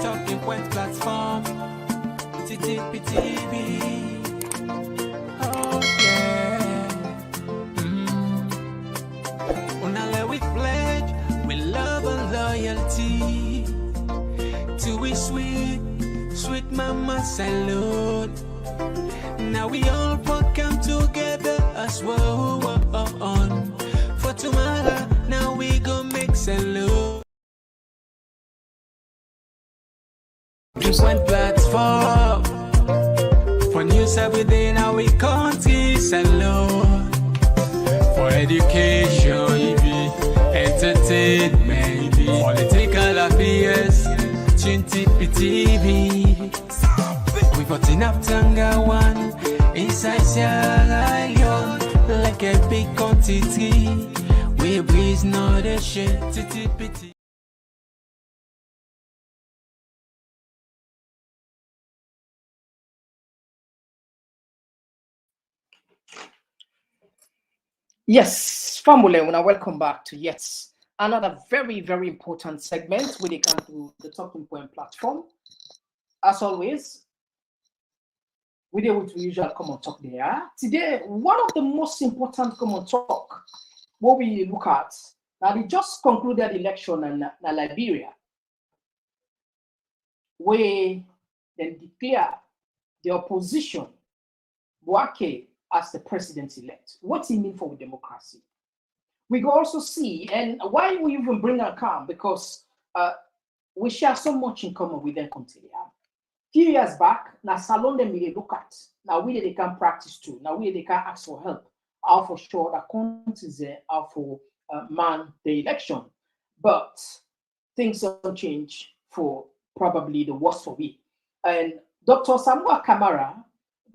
Talking Point platform. TTPTV. Oh yeah. Unale we pledge with love and loyalty to we sweet, sweet mama salute. Now we all come together as one. For tomorrow, now we go make salute. One platform for news every day. Now we country salute. For education, entertainment, political affairs, TTPTV. We got enough Tanga one inside Sierra Leone, like a big quantity. We breeze not a shit. TTPTV. Yes, family, welcome back to yet another very, very important segment when it comes to the Talking Point platform. As always, we deal with the usual Komon-Tok there. Today, one of the most important Komon-Tok, what we look at, now they just concluded election in Liberia, where they declare the opposition, Boake, as the president-elect. What it mean for democracy? We can also see, and why we even bring our calm, because we share so much in common with them. Few years back, now salon them we look at. Now we they can practice too. Now we they can ask for help. How for sure that countries there are for man the election. But things don't change for probably the worst for me. And Dr.Samura Kamara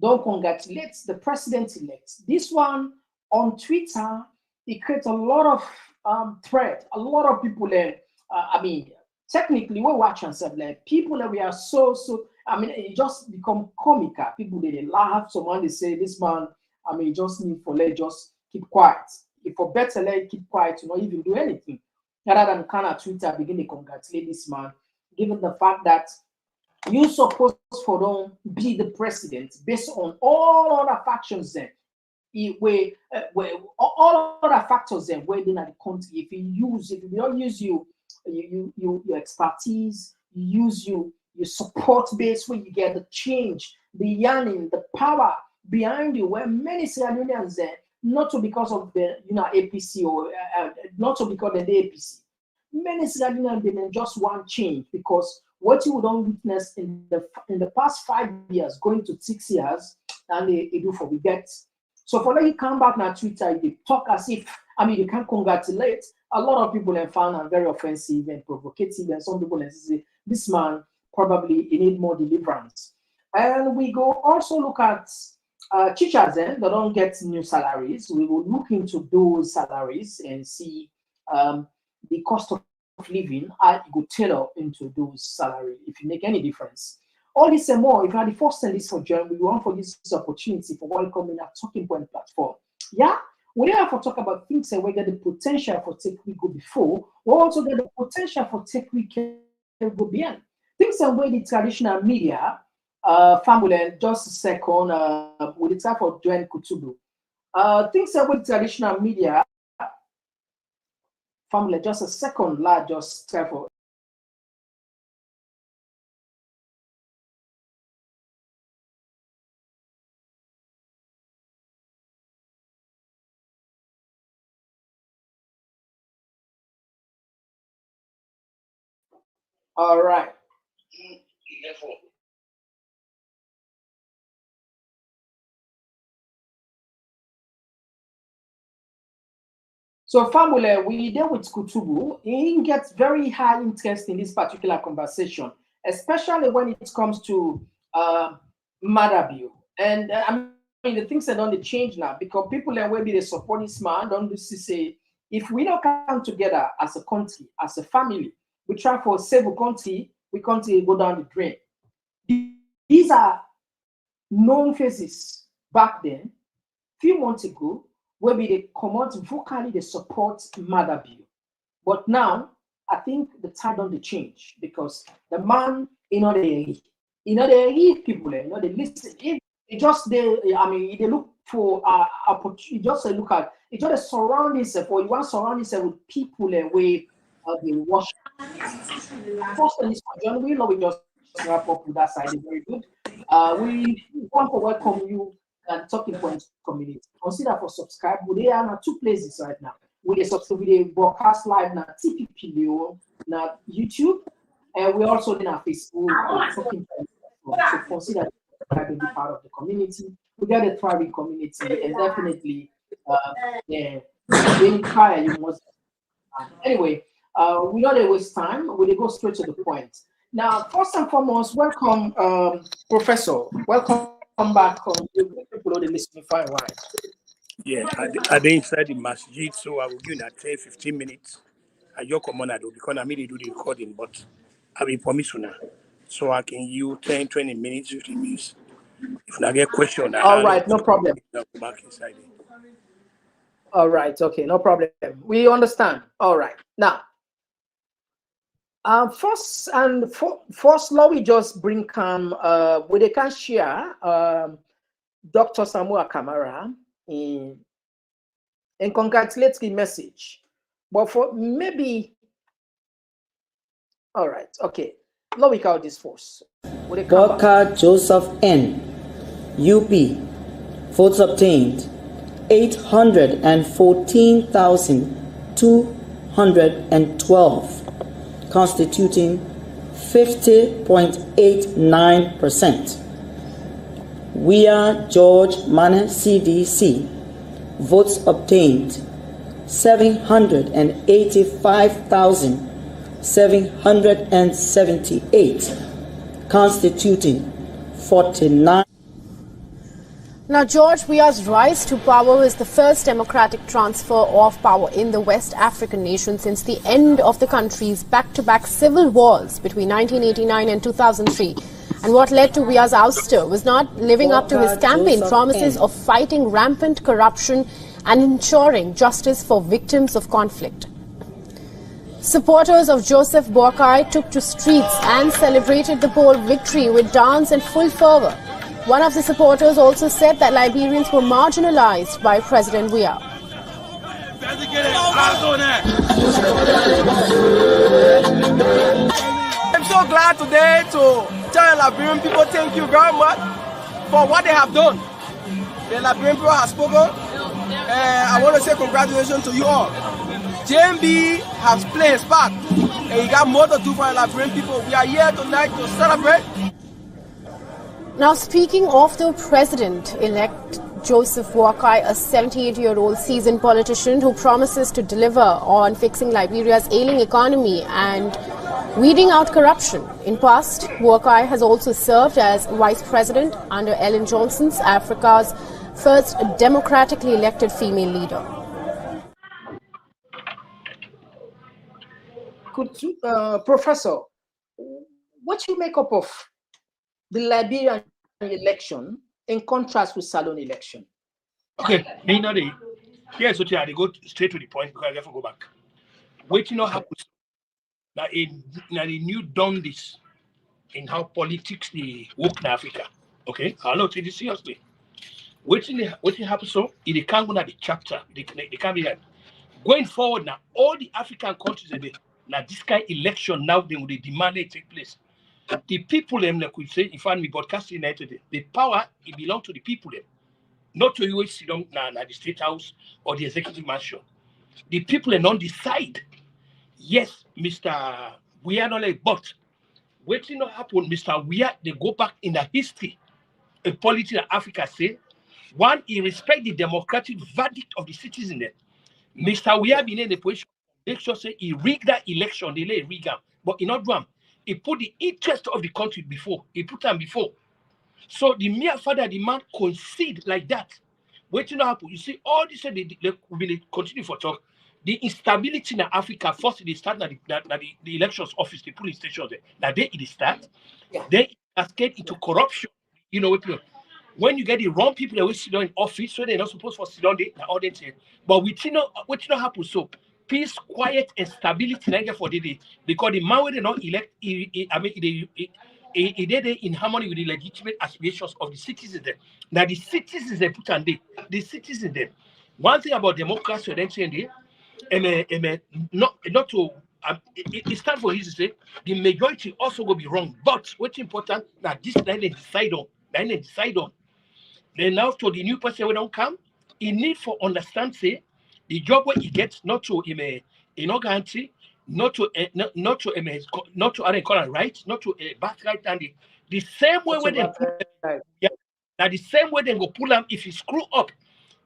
don't congratulate the president-elect. This one on Twitter, it creates a lot of thread. A lot of people there. I mean, technically, we watch and say like people that we are so. I mean, it just become comical. People they laugh. Someone they say this man. I mean, just need for let just keep quiet. If for better let keep quiet, you not even do anything. Rather than kind of Twitter begin to congratulate this man, given the fact that you supposed for don't be the president based on all other factions then. Where all other factors then where in the country, if you don't use your expertise, you use your support base where you get the change, the yearning, the power behind you, where many Sierra Leoneans there, not so because of the APC or not so because of the APC. Many Sierra Leoneans didn't just want change because what you don't witness in the past 5 years, going to 6 years, and they do for we get. So for that you come back now Twitter, you talk as if you can congratulate. A lot of people have found them very offensive and provocative, and some people say this man probably he need more deliverance. And we go also look at teachers that don't get new salaries. We will look into those salaries and see the cost of living, I go tailor into those salary if you make any difference. All this and more, if you are the first time this for join, we want for this opportunity for welcoming our Talking Point platform. Yeah, we have to talk about things and we get the potential for take we go before, we also get the potential for take we can go beyond. Things and where the traditional media, family, just a second, with the time for join Kutubu. Things and where the traditional media, family, just a second, lad, just try for. All right. So, family, we deal with Kutubu. He gets very high interest in this particular conversation, especially when it comes to Madabio. And I mean, the things are don't change now because people are maybe they support this man. Don't say if we don't come together as a country, as a family, we try for save a country, we country go down the drain. These are known faces back then, few months ago, where they come out vocally, they support Madabio. But now, I think the tide on the change because the man they read people, they listen. If they just they look for opportunity, just look at it, just surround itself, or you want to surround itself with people where they watch. First on this John, we just wrap up with that side. Very good. We want to welcome you and Talking Points community. Consider for subscribe. We are in 2 places right now. We subscribe, we broadcast live na TPP Leo na YouTube, and we also in our Facebook Talking Points. So consider to be part of the community. We got a thriving community, and definitely, the entire you must. Anyway, we don't waste time. We go straight to the point. Now, first and foremost, welcome, Professor. Welcome back. People are listening fine wine. Yeah, I didn't inside the masjid, so I will give you 10-15 minutes. I just come on because I mean to do the recording, but I will promise you now. So I can use 10-20 minutes, 15 minutes. If I get question, all right, no problem. I'll go back inside. All right, okay, no problem. We understand. All right, now. First, let me just bring we can share Dr.Samura Kamara and congratulate the message. But for maybe, all right, okay. Let me count this first. Walker Joseph N. UP. Votes obtained 814,212. Constituting 50.89%. WEAH George Mane CDC. Votes obtained 785,778. Constituting 49. Now, George Weah's rise to power is the first democratic transfer of power in the West African nation since the end of the country's back-to-back civil wars between 1989 and 2003. And what led to Weah's ouster was not living up to his campaign promises of fighting rampant corruption and ensuring justice for victims of conflict. Supporters of Joseph Boakai took to streets and celebrated the poll victory with dance and full fervor. One of the supporters also said that Liberians were marginalized by President Weah. I'm so glad today to tell the Liberian people thank you very much for what they have done. The Liberian people have spoken, and I want to say congratulations to you all. JMB has played his part, and he got more to do for the Liberian people. We are here tonight to celebrate. Now, speaking of the president-elect Joseph Boakai, a 78-year-old seasoned politician who promises to deliver on fixing Liberia's ailing economy and weeding out corruption. In past, Boakai has also served as vice president under Ellen Johnson's Africa's first democratically elected female leader. Professor, what you make up of the Liberian election in contrast with Salon election? Okay, here's what I go straight to the point because I have to go back. Waiting not happens. Now, they knew done this in how politics they work in Africa. Okay, I'll not take this seriously. Waiting happens so they can't go to the chapter. They can't be had. Going forward now, all the African countries now this kind of election now they demand it take place. The people them like we say, if I'm broadcasting United, the power it belongs to the people them, not to you sit down at the State House or the Executive Mansion. The people are not decide. Yes, Mr. Weah not like, but waiting not happen, Mr. Weah they go back in the history of politics in Africa say, one, he respect the democratic verdict of the citizen there. Mr. Weah been in the position, make sure say he rigged that election, they lay rig up, but he not do them. He put the interest of the country before. He put them before. So the mere fact that the man concede like that, waiting to happen. You see, all this they will continue for talk. The instability in Africa, first they start at the elections office, the polling stations there. Now they start. Yeah. Then it cascade into corruption. You know, when you get the wrong people that will sit down in office, so they're not supposed to sit down there, audience here. But what not happen so. Peace, quiet, and stability for the day because the man will not elect. It did it in harmony with the legitimate aspirations of the citizens there. Now the citizens they put on the citizens there. One thing about democracy, then saying not to it stands for his to say the majority also will be wrong. But what's important that this then they decide on. Then now to the new person when don't come, he need for understand say the job where he gets not to guarantee, not to call it right, not to birthright and the same way when they put now the same way they go pull them if he screw up.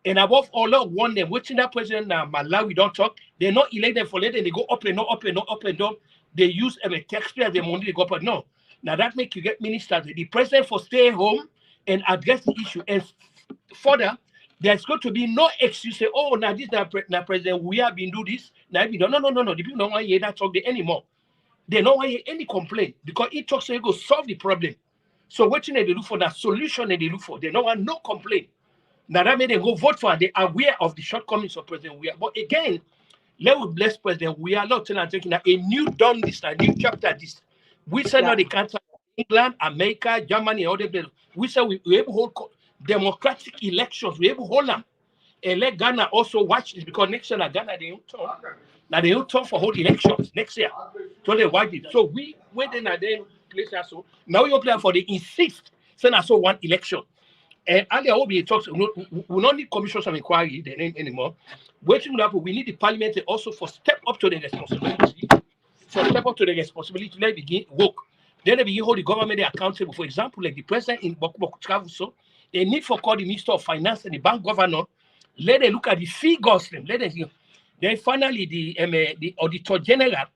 And above all, Lord warn them, watching that president Malawi don't talk, they're not elected for later, they go up and down. They use taxpayer the money they go up. No. Now that make you get ministers. The president for stay home and address the issue. And further, there's going to be no excuse say, oh, now this now president, we have been do this. Now we don't no. The people don't want to hear that talk there anymore. They don't want to hear any complaint because it talks so you go solve the problem. So what they look for that solution they look for. They don't want no complaint. Now that made them go vote for and they are aware of the shortcomings of President WEAH. But again, let us bless President WEAH. Lord, tell taking a new done this, a new chapter this. We said now the country, England, America, Germany, all the we said we able to hold democratic elections. We able to hold them. And let Ghana also watch this because next year Ghana they don't talk. Now they don't talk for hold elections next year. So they watch it. So we went in and then place so now we plan for the insist. Send us one election. And earlier will be talks. We don't need commissions of inquiry anymore. Waiting up, we need the parliament also for step up to the responsibility. For step up to the responsibility to let begin work. Then they begin hold the government accountable. For example, like the president in Boku travel, so they need for call the Minister of Finance and the bank governor. Let them look at the figures. Let them see. Then finally the Auditor General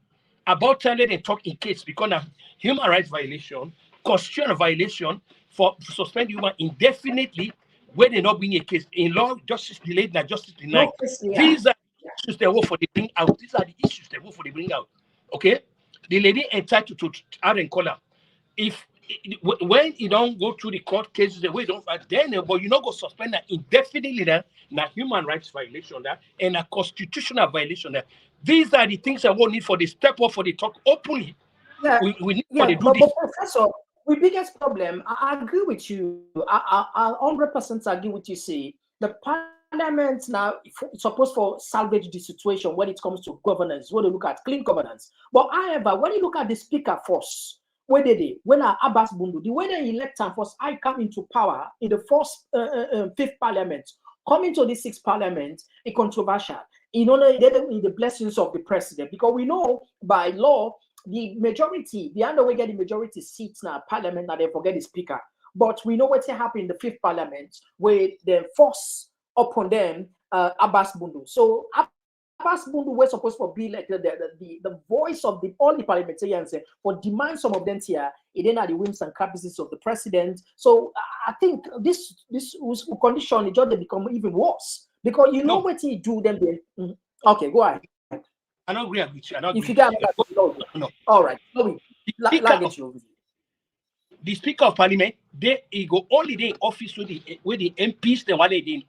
about time let them talk in case because of human rights violation, constitutional violation. For suspend human indefinitely when they not bring a case in law, justice delayed, not justice denied. These are the issues they want for the bring out. These are the issues they want for the bring out. Okay, the lady entitled to add and color. If when you don't go through the court cases, the way you don't fight, then but you not go suspend that indefinitely that human rights violation that and a constitutional violation that. These are the things I won't need for the step up for the talk openly. Yeah, we need for the do this. Professor, the biggest problem, I agree with you. I 100% agree with you. Say the parliament now is supposed to salvage the situation when it comes to governance. When you look at clean governance, but however, when you look at the speaker force, where did they? When Abbas Bundu, the way they elect and first I come into power in the first fifth parliament, coming to the sixth parliament, a controversial. You know, they don't need the blessings of the president because we know by law. The majority, the underway get the majority seats now parliament, now they forget the speaker. But we know what's happened in the fifth parliament where they force upon them Abbas Bundu. So Abbas Bundu was supposed to be like the voice of all the parliamentarians for demand some of them here. It then are the whims and caprices of the president. So I think this condition the judge become even worse because you know what he do then. Okay, go ahead. I don't agree with you. If you get no. All right. The Speaker of Parliament, he go only day in office with the MPs they want in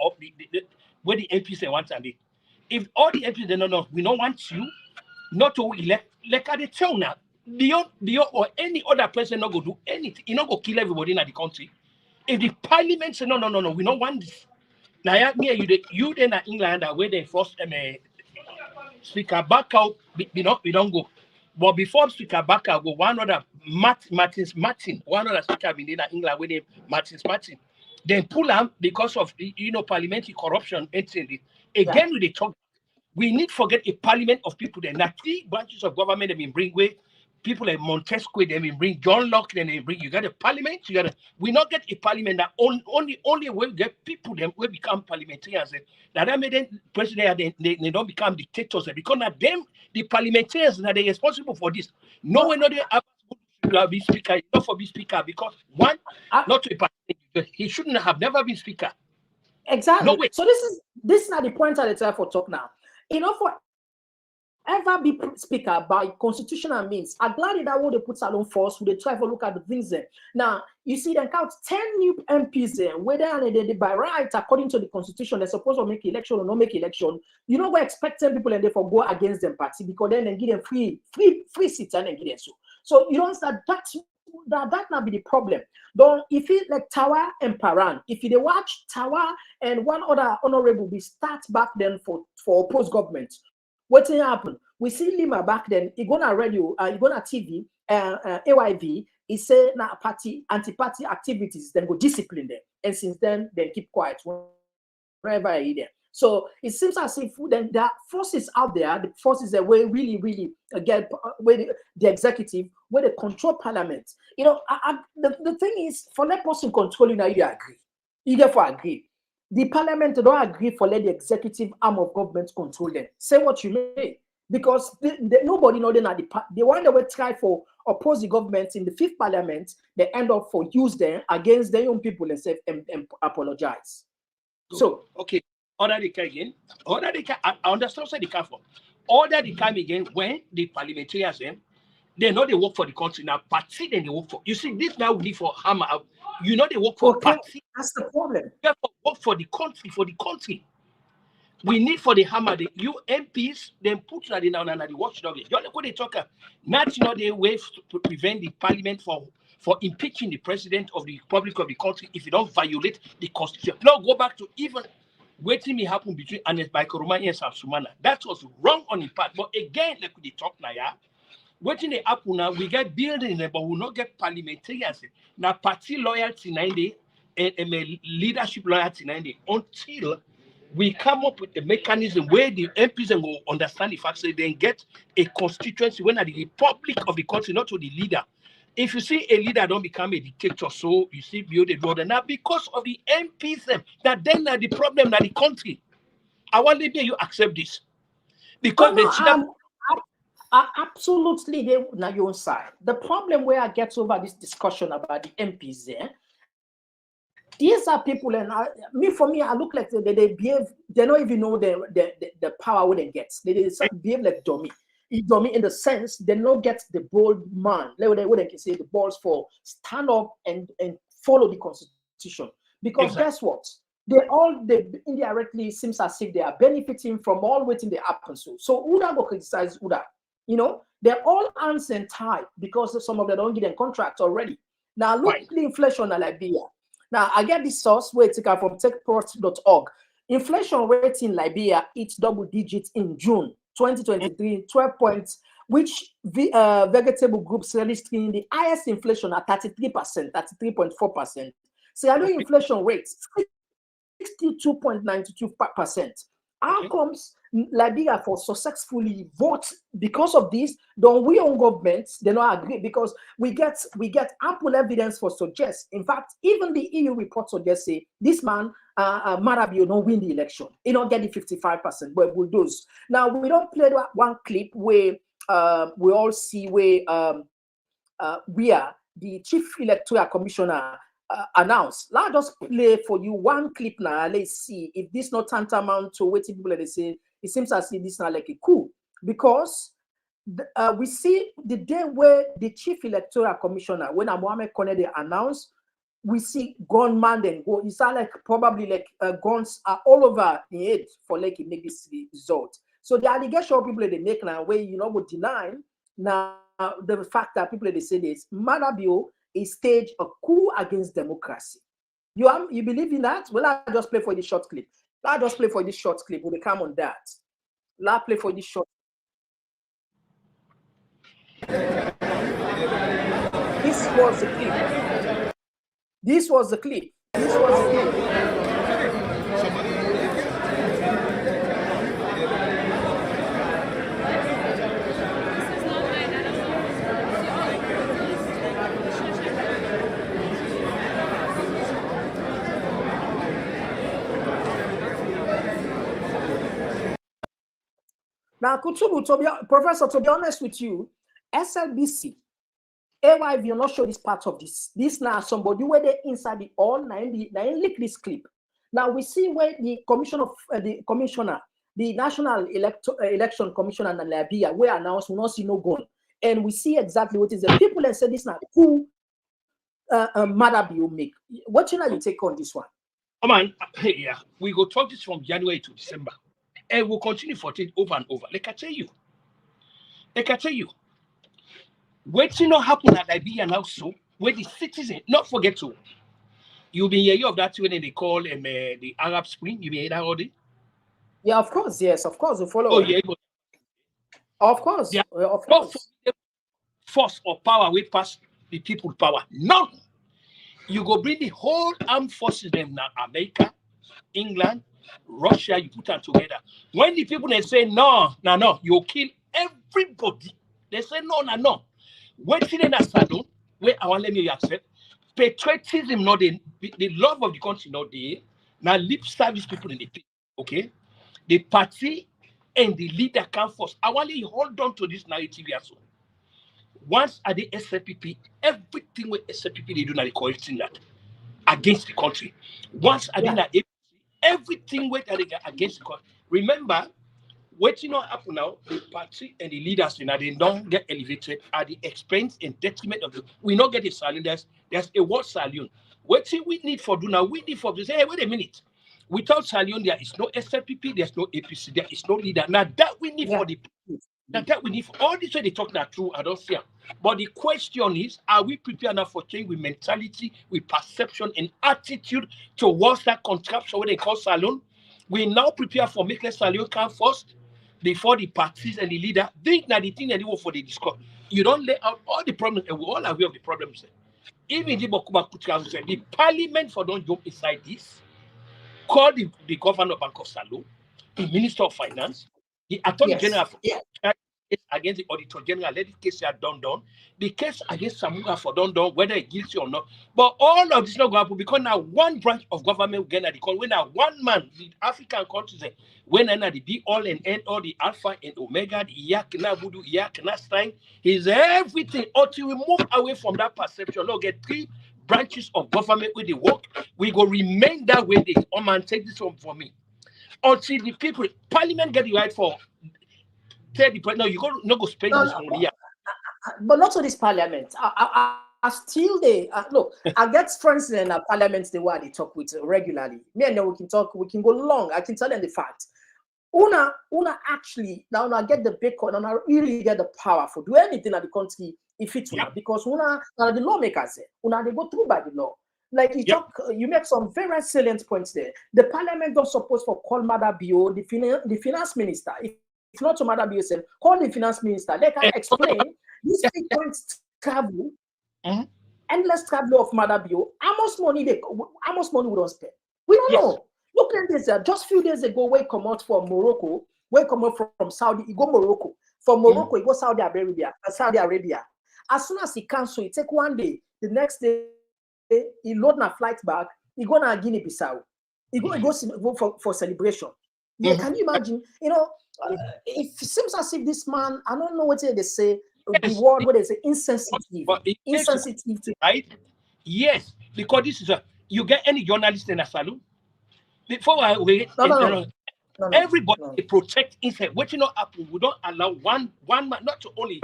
where the MPs they want and if all the MPs they no, we don't want you not to elect like at the town now. The or any other person not go do anything, you not go kill everybody in the country. If the Parliament say no, we don't want this. Now you then in England where they first Speaker back out, we don't go. But before Speaker back out, go one other Martin, one other speaker in England with Martin. Then pull him because of parliamentary corruption. Again, we talk. We need to forget a parliament of people. Then now 3 branches of government have been bring with people like Montesquieu, they will bring John Locke, then they bring you got a parliament, we not get a parliament that only will get people them will become parliamentarians. That made them president they don't become dictators because now them the parliamentarians that they responsible for this. No one other be speaker, not for be speaker because one not to a parliament, he shouldn't have never been speaker. Exactly. No way. So this is not the point at the time for talk now. For ever be speaker by constitutional means. I'm glad that what they put alone first, they try to look at the things there. Now, you see, they count 10 new MPs there, whether they by right, according to the constitution, they're supposed to make election or not make election. You know, we're expecting people and therefore go against them party because then they give them free seats and then give them so. So you don't start that that not be the problem. Don't if it like Tawa and Paran, if you watch Tawa and one other honorable be start back then for opposed government, what's happen? We see Lima back then, he gonna radio, he gonna TV, AYV, he say na party, anti-party activities, then go discipline them. And since then, they keep quiet wherever I there. So it seems as if then there are forces out there, the forces that will really get where the executive, where they control parliament. You know, the thing is, for that person controlling, you agree. You therefore agree. The parliament don't agree for let the executive arm of government control them. Say what you may, because nobody know the one that will try for oppose the government in the 5th parliament, they end up for use them against their own people and say and apologize. So okay. Order the again. Order the I understand where they come from. Order the come again when the parliamentarians they know they work for the country. Now party then they work for. You see, this now we need for hammer. You know they work for party. That's the problem. Therefore, work for the country, We need for the hammer, the MPs, then put that in on the watchdog. You know what they talk about? National day way to prevent the parliament for impeaching the president of the republic of the country if you don't violate the constitution. Now go back to even waiting me happen between Anes Baikoroma and Sumana. That was wrong on the part. But again, like we talk now, yeah. Waiting the happen now, we get building, but we not get parliamentarians. Now party loyalty 90 and leadership loyalty 90 until we come up with a mechanism where the MPs will understand the fact that they get a constituency when at the republic of the country, not to the leader. If you see a leader don't become a dictator, so you see build the border now because of the MPs that then are the problem that the country. I want to you accept this because absolutely they on your side. The problem where I get over this discussion about the MPs there. These are people, and for me, I look like they behave. They don't even know the power when they get. They behave like dummy. Dummy in the sense they don't get the bold man. They can say the balls for stand up and follow the constitution. Because guess what? They indirectly seems as if they are benefiting from all waiting they happen. So Uda go criticize Uda. You know, they're all hands and tie because some of them don't get them contracts already. Now look at the inflation in Liberia. Now, I get this source where it's from techport.org. Inflation rate in Liberia, it's double digits in June 2023, 12 points, which vegetable groups registering the highest inflation at 33%, 33.4%. So, inflation rates, 62.92%. How comes Liberia for successfully vote because of this? Don't we own governments? They don't agree because we get ample evidence for suggest. In fact, even the EU report suggests say this man Marabio don't win the election. He don't get the 55%, but we'll do. Now we don't play one clip where we all see where WEAH, the chief electoral commissioner, announced. Let's just play for you one clip now. Let's see if this not tantamount to what people they say. It seems as if this not like a coup because we see the day where the chief electoral commissioner, when Mohamed Kone announced, we see gunman then go. It's like probably like guns are all over the head for like it make this result. So the allegation people they make now, where you know would deny now the fact that people they say this Marabio is stage a coup against democracy. You believe in that? Well, I just play for this short clip. Let's just play for this short clip. We'll come on that. Let's play for this short. This was the clip. This was the clip. This was the clip. Now, Kutubu, Professor, to be honest with you, SLBC, AYV, you're not sure this part of this. This now somebody where they inside the all 90, leak this clip. Now we see where the commissioner, the National Election Commissioner in Liberia, where announced we not see no gun. And we see exactly what is the people that say this now, who Marabio make. What you take on this one? Oh man, yeah, we go talk this from January to December. And we'll continue for it over and over. Like I tell you, Waiting not happen at Liberia now, so where the citizen not forget to. You've been hearing of that when they call the Arab Spring. You been hearing that already? Yeah, of course. Yes, of course. We follow. Oh yeah, of course. yeah. Of course. Force or power way past the people power. None. You go bring the whole armed forces them now, America, England, Russia, you put them together. When the people they say no, you kill everybody. They say no. Waiting in a salon, where I want let me accept. Patriotism not the love of the country not there. Now lip service people in the people, okay? The party and the leader come first. I want you hold on to this narrative here. So once at the SFPP, everything with SFPP they do now, they correcting that against the country. Once at the APC, everything with against the country. Remember, what you know happen now, the party and the leaders, they don't get elevated at the expense and detriment of the. We not get a salon. There's a word salon. What we need for do now? We need for to say, hey, wait a minute. Without salon, there is no SFPP, there's no APC, there is no leader. Now that we need for the. Now that we need for all this way they talk that true, I don't see. But the question is, are we prepared enough for change with mentality, with perception and attitude towards that contraption what they call salon? We now prepare for making salon come first before the parties and the leader. Think that the thing that they want for the discuss. You don't lay out all the problems, and we all are aware of the problems. Even the parliament for don't jump inside this. Call the governor of Bank of Salon, the minister of finance, the attorney general against the auditor general. Let the case are done. The case against Samura for done, whether it's guilty or not. But all of this not going to happen because now one branch of government will get at the call. When now one man, the African countries, when the be all and end all the alpha and omega, the Yakna Voodoo, Yakna Stein, is everything. Until we move away from that perception, look, get 3 branches of government where they work, we go remain that way. They man take this one for me. Until the people, parliament get the right for 30%. No, you go no go spend this money. But not to this parliament. I still they look. I get friends in the parliament the way they talk with regularly. Me and them we can talk. We can go long. I can tell them the fact. Una actually now get the bacon and really get the power for do anything at the country if it's because una the lawmakers una they go through by the law. Like you talk, you make some very salient points there. The parliament don't suppose for call Mother Bio, the finance minister. If not to Mother Bio, call the finance minister. They can explain these points travel, endless travel of Mother Bio. How much money we don't spend? We don't know. Look at this. Just a few days ago, we come out from Morocco. We come out from Saudi. You go Morocco. From Morocco, you go Saudi Arabia. As soon as he cancel, it take one day. The next day, he load na flight back. He go na Guinea-Bissau. He go for celebration. Yeah, can you imagine? You know, it seems as if this man. I don't know what they say. The word what they say insensitive. Insensitive, right? Yes, because this is you get any journalist in a salon. Before everybody protect inside. What you know happen? We don't allow one man not to only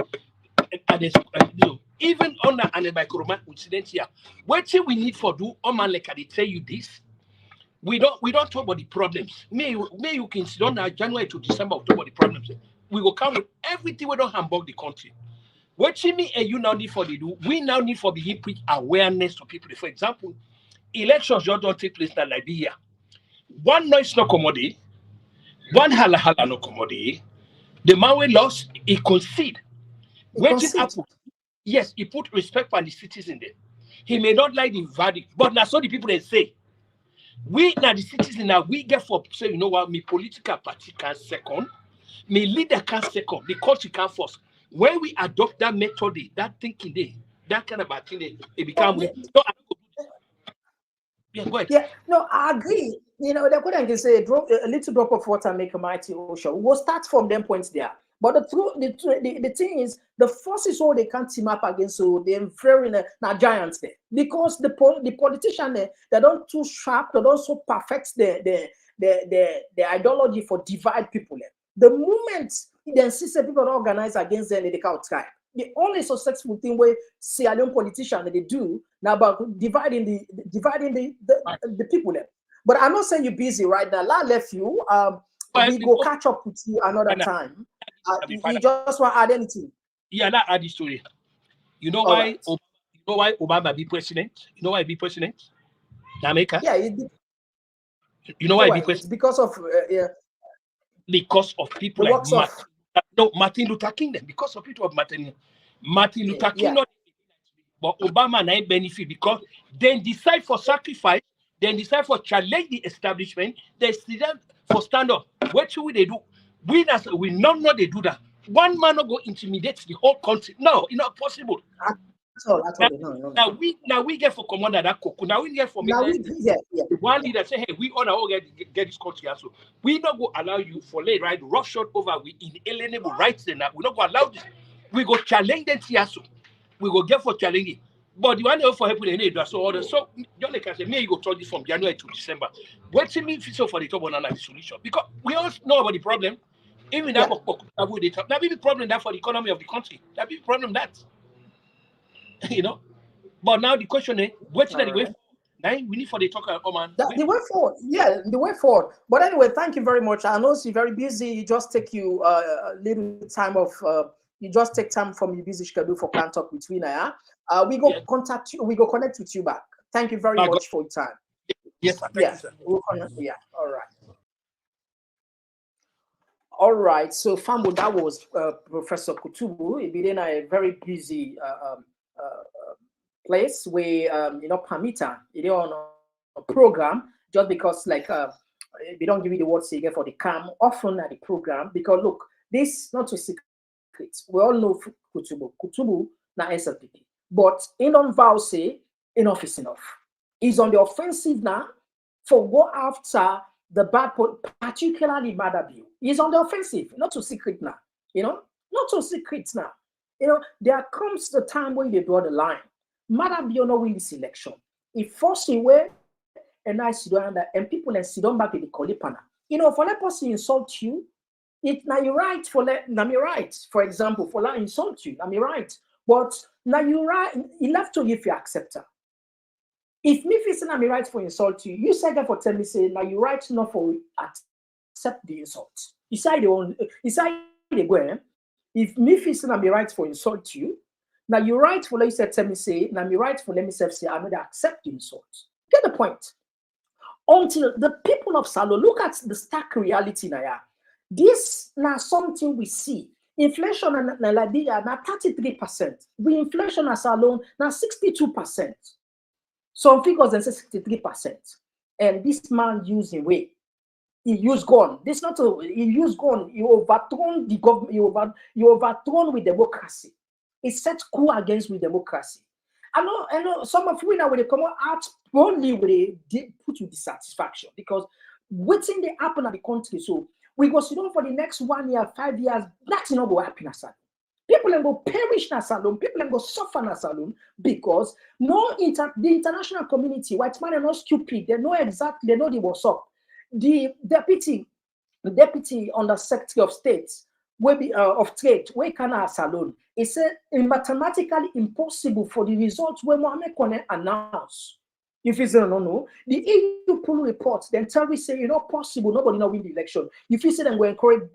even on an micro incident here. What we need for do man like I tell you this. We don't talk about the problems. May you can sit on January to December talk about the problems. We will come with everything we don't hamburg the country. What me and you now need for the do, we now need for begin preach awareness to people. For example, elections just don't take place in Liberia. One noise no commodity, one hala no commodity. The man we lost, he concede. Yes, he put respect for the citizens there. He may not like the verdict, but that's what the people they say. We now the citizens now we get for say, you know what, me political party can second, me leader can second, the country can first. When we adopt that method, that thinking there, that kind of thing, it becomes go ahead. Yeah, no, I agree. You know, they couldn't say a little drop of water make a mighty ocean. We'll start from them points there. But the thing is, the forces all they can't team up against, so they're very giants there. Because the politician they don't too sharp, they don't so perfect the ideology for divide people there. The moment they insist that people organize against them, they can't try. The only successful thing where Sierra Leone politicians they do now about dividing the people there. But I'm not saying you're busy right now. I left you. We go catch up with you another time. You just want to add anything? Yeah, that add the story. You know why? You know why Obama be president? You know why he be president? In America. Yeah. You know why he be It's president? because of Because of people the like works of Martin Luther King. Then because of people of Martin Luther King. yeah. Not, but Obama and I benefit because then decide for sacrifice. Then decide for challenge the establishment. They decide for stand up. What should they do? We not know they do that. One man not go intimidate the whole country. No, it's not possible. That's all. No. Now we get for commander that cocoa. Now we get for one leader say, hey, we all get this country also. We not go allow you for lay right roughshod over we inalienable rights and that we not go allow this. We go challenge them also. We go get for challenging. But the one for helping the need so order. So John can say, me you go try this from January to December. What's it mean for the top on the solution? Because we all know about the problem. Even that that be the problem that for the economy of the country. That be the problem that. You know. But now the question is, what's the way forward? Now we need for the talk man. The way forward, yeah, the way forward. But anyway, thank you very much. I know you're very busy. You just take you a little time of you just take time from your busy schedule for Can Talk with WEAH. We go contact you. We go connect with you back. Thank you very much for your time. Yes, sir. Thank you, sir. We'll connect. Yeah. All right. All right. So, Fambo, that was Professor Kutubu. He been in a very busy place where permitter on a program just because like they don't give you the words you get for the cam often at the program because look, this not a secret. We all know Kutubu na SLPP, but in don't vow say enough is enough. He's on the offensive now for go after the bad, particularly Mother Bill. He's on the offensive, not to secret now. Not to secret now. There comes the time where they draw the line. Mother Bill no win this election. It forces away and I sit down and people and sit down back in the Kolipana. For that person insult you, it now you're right for let now me right. For example, for that insult you, now me right. But now you right, he left to if you accept her. If me feel now me right for insult you, you say that for tell me say now you right not for accept the insult. You say they go. If me feel now me right for insult you, now you right for let you say tell me say now me right for let me say I'm not accept the insult. Get the point. Until the people of Salon look at the stark reality now. This now something we see. Inflation in Liberia now 33%. We inflation as alone now 62%. Some figures and say 63%. And this man using way. He used gun. This not a he used gun. You overthrown the government. You overthrown with democracy. It set coup against with democracy. I know some of we now when they come out only when they put you dissatisfaction because what's in the happen at the country. So we go sit down for the next 1 year, 5 years, that's not going to happen as well. People will go perish in a salon, people will go suffer in a salon because the international community, white man are not stupid, they know exactly, they know the what's up. The deputy under Secretary of State, of Trade, where can a salon? It said it's mathematically impossible for the results when Mohamed Kone announce. If it's no, the EU pull reports, then tell me say, possible, nobody not win the election. If you say them go encourage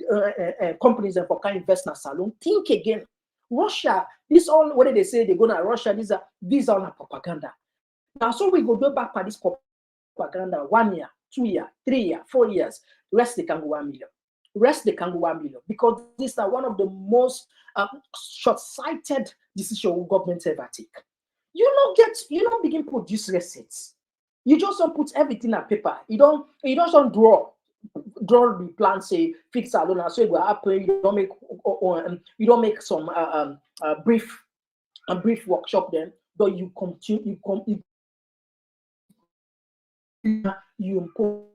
companies and for kind invest in a salon, think again. Russia, this all, what did they say? They're going to Russia, these are propaganda. Now, so we go back to this propaganda 1 year, 2 years, 3 years, 4 years, rest they can go 1 million. Rest they can go 1 million because these are one of the most short-sighted decisions government ever take. You don't begin to produce receipts. You just don't put everything on paper. You don't draw the plan, say fix alone, so it will happen. You don't make some brief workshop then, but you continue, you impose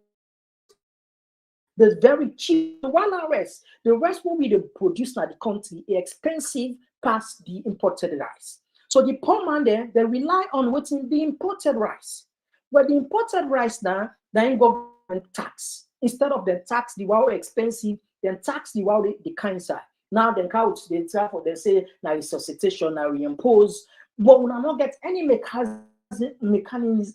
the very cheap rest. The rest will be the produce in the country, expensive past the imported rice. So the poor man there, they rely on what's the imported rice. But the imported rice now, they government tax. Instead of the tax, the wow expensive, then tax the wow the cancer. Now then count they try for they say now resuscitation, now reimpose. But we will not get any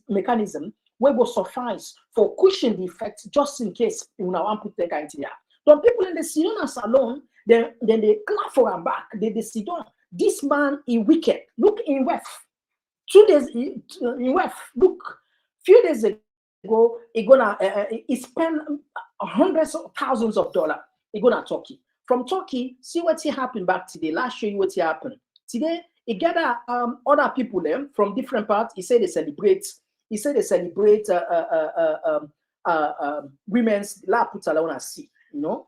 mechanism where will suffice for cushion the effect just in case we now want to put the idea. Some people in the Sidon salon, then they clap for them back. They sit down. This man is wicked. Look in West. 2 days in West. Look, few days ago, he spent hundreds of thousands of dollars. He gonna Turkey. From Turkey, see what happened back today. Last show you what happened. Today, he gather other people there from different parts. He said they celebrate. He said they celebrate women's la putalona see. You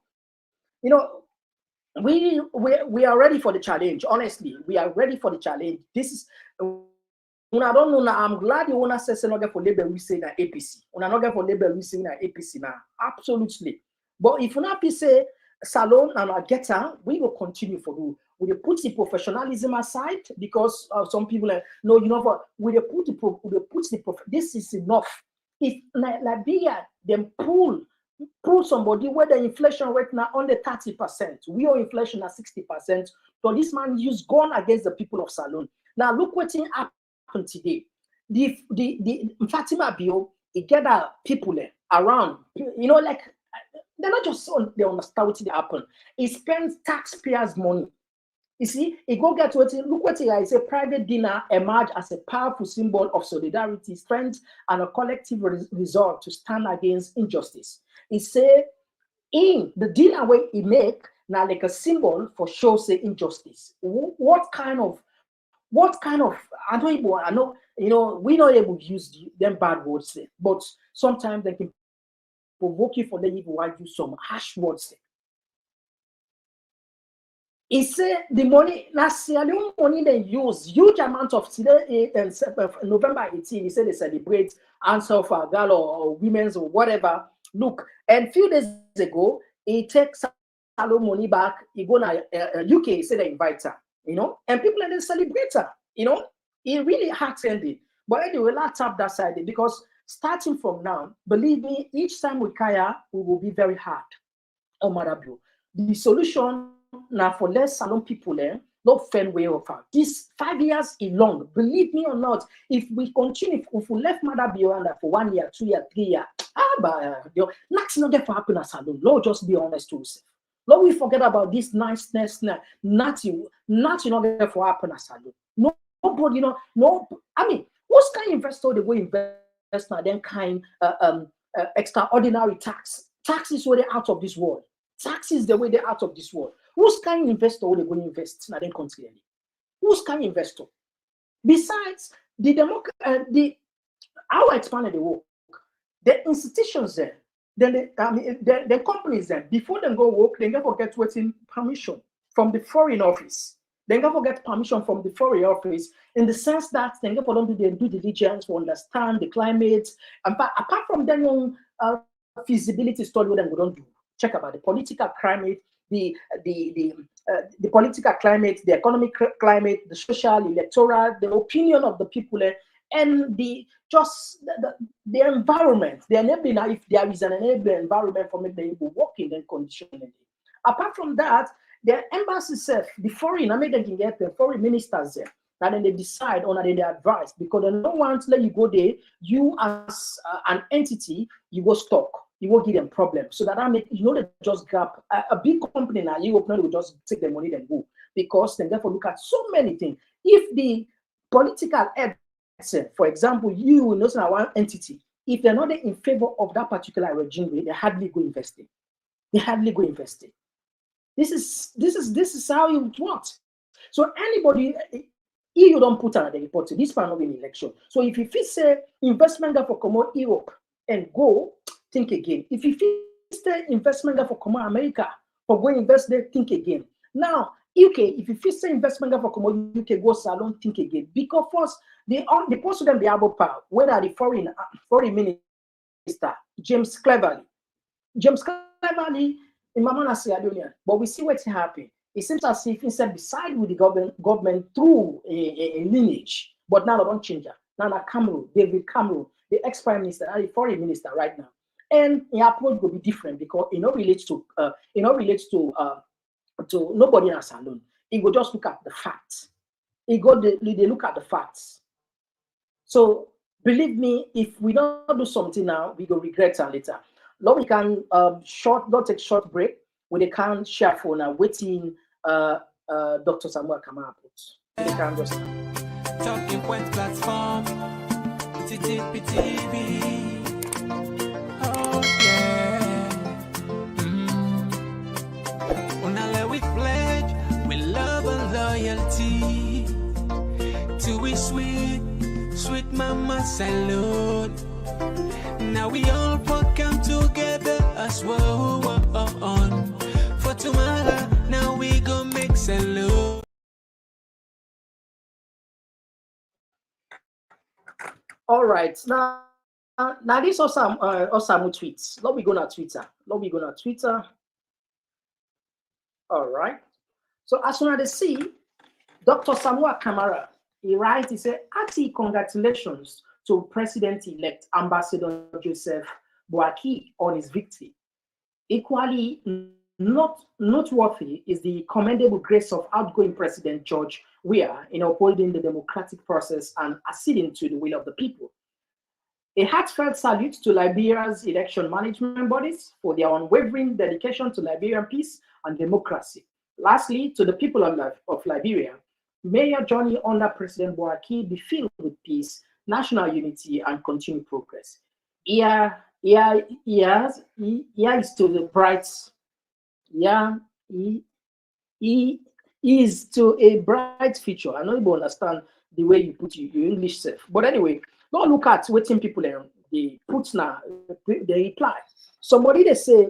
know, we are ready for the challenge. Honestly, we are ready for the challenge. This is. When I don't know now, I'm glad you wanna say not for labor we say na APC. When I not get for labor we say na APC now. Absolutely. But if you not say Salon and I get her, we will continue for you. We will put the professionalism aside because some people are no, you know what? We will put the this is enough. If Liberia then pull somebody where the inflation rate now only 30%, we are inflation at 60%. So this man used gun against the people of Salon. Now look what happened today. The Fatima Bio, he gather people around, you know, like they're not just on, they understand what happened. He spends taxpayers' money. You see, he go get what look what he is. A private dinner emerged as a powerful symbol of solidarity, strength, and a collective resolve to stand against injustice. He say in the dinner way he make now like a symbol for show say injustice. What kind of I know you know we not able to use them bad words, but sometimes they can provoke you for the evil while use some harsh words. He said the money last year, the money they use huge amount of today and November 18. He said they celebrate answer for a girl or women's or whatever. Look, and few days ago, he takes Salon money back. He go to UK. He said they invite her, you know, and people and they celebrate her, you know. It really heart-ending. But anyway, let's tap that side because starting from now, believe me, each time we kaya, we will be very hard on Madabio. The solution now for less Salon people not fair way of out. This 5 years is long. Believe me or not, if we continue, if we left Madabio under for 1 year, 2 years, 3 years, nothing not there for happen at Salon. Lord, just be honest to yourself. Lord, we forget about this niceness. Nothing not there for happen at Salon. Nobody, you know, no. I mean, what's kind of investor they go invest now? Then kind extraordinary tax. Taxes were they out of this world. Taxes the way they're out of this world. Who's kind of investor they go invest now? Then continue. Who's kind of investor? Besides the how I expanded the work, the institutions there, then the companies there before they go work, they never get waiting permission from the foreign office. They never get permission from the foreign office in the sense that they never don't do their due diligence to understand the climate. And apart from their own feasibility study, what they don't do. Check about the political climate, the political climate, the economic climate, the social, electoral, the opinion of the people, and the environment. The enabling, if there is an enabling environment for them to work in that condition. Apart from that, the embassy itself, the foreign, I mean, they can get the foreign ministers there. And then they decide on and they advise because they don't want to let you go there. You as an entity, you go stuck. You won't give them problems. So that I make you know they just grab a big company now. You will just take the money and go because then therefore look at so many things. If the political head, for example, you will know one entity. If they're not in favor of that particular regime, they hardly go investing. They hardly go investing. This is how it works. So anybody, if you don't put on the report, this part not an election. So if you say investment for Komon Europe and go, think again. If you say investment for Komon America for go invest there, think again. Now UK, if you say investment for Komon UK, go Salon, think again. Because first the person them the able power, whether the foreign minister James Cleverly in Mamana Sierra Leone, but we see what's happening. It seems as if instead beside with the government through a lineage, but now they don't change that. Now Cameroon, David Cameroon, the ex-prime minister, and the foreign minister right now, and the approach will be different because it not relates to nobody in a salon. It will just look at the facts. They look at the facts. So believe me, if we don't do something now, we go regret it later. Now we can not take short break. We can share for now waiting Dr.Samura come out. They can just Talking point platform. TTPTV. Oh yeah. Unale we pledge with love and loyalty to we sweet, sweet mama salute. Now we all come together as one. For tomorrow, now we go make salute. all right. Now this awesome tweets. Let me go to Twitter. All right. So as soon as they see Dr.Samura Kamara, he writes, he said, "Ati, congratulations to President-elect Ambassador Joseph Boakai on his victory. Equally not noteworthy is the commendable grace of outgoing President George Weah in upholding the democratic process and acceding to the will of the people. A heartfelt salute to Liberia's election management bodies for their unwavering dedication to Liberian peace and democracy. Lastly, to the people of Liberia, may your journey under President Boakai be filled with peace, national unity, and continued progress. Here is to the bright. He is to a bright future. I know you understand the way you put your English self. But anyway, don't look at waiting people they put now, they reply. Somebody they say,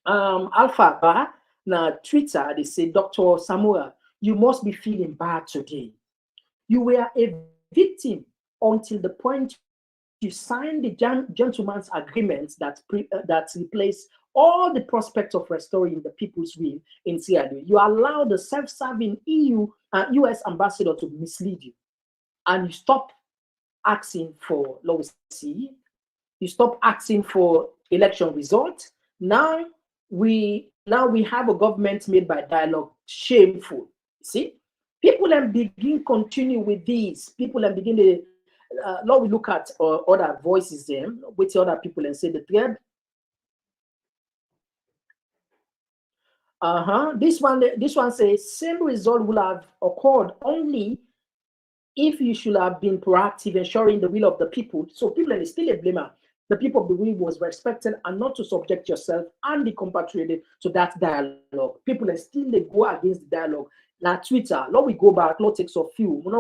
Alpha Bar, na Twitter, they say, Dr. Samura, you must be feeling bad today. You were a victim until the point you signed the gentleman's agreement that replaced all the prospect of restoring the people's will in Sierra Leone. You allowed the self-serving EU and US ambassador to mislead you, and you stop asking for, you stop asking for election results. Now we have a government made by dialogue. Shameful. See, people then continue with these. People then begin to. Now we look at other voices then with other people and say the thread. This one says same result will have occurred only if you should have been proactive, ensuring the will of the people. So people are still a blamer. The people of the will was respected and not to subject yourself and the compatrioted to that dialogue. People are still they go against the dialogue. Now Twitter, let we go back, let takes a few. We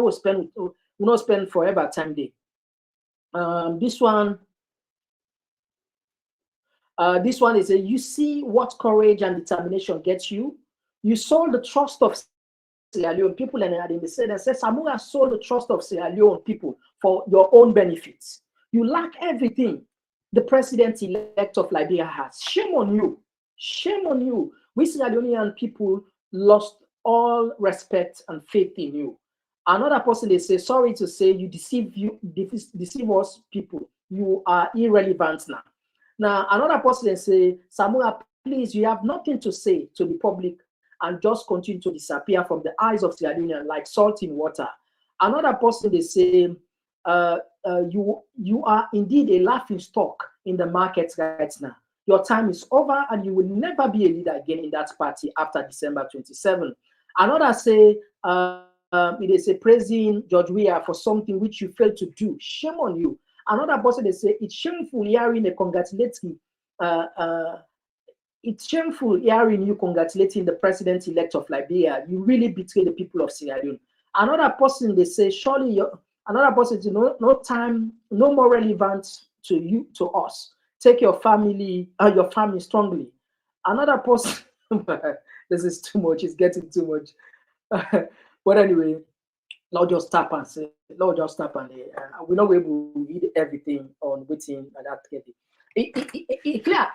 not spend forever time there. This one is a, you see what courage and determination gets you. You sold the trust of Sierra Leone people, and they said, Samura sold the trust of Sierra Leone people for your own benefits. You lack everything the president-elect of Liberia has. Shame on you. Shame on you. We Sierra Leonean people lost all respect and faith in you. Another person, they say, sorry to say, you deceive us people. You are irrelevant now. Now, another person, they say, Samura, please, you have nothing to say to the public and just continue to disappear from the eyes of Sierra Leonean like salt in water. Another person, they say, you are indeed a laughing stock in the market right now. Your time is over and you will never be a leader again in that party after December 27. Another say, it is a praising George Weah for something which you failed to do. Shame on you. Another person, they say, it's shameful hearing a congratulating, it's shameful hearing you congratulating the president-elect of Liberia. You really betray the people of Sierra Leone. Another person, they say, surely another person is no time, no more relevant to you, to us. Take your family strongly. Another person, this is too much, it's getting too much. But anyway, Lord just tap and say, Lord just tap and we're not able to read everything on waiting and that. It's clear.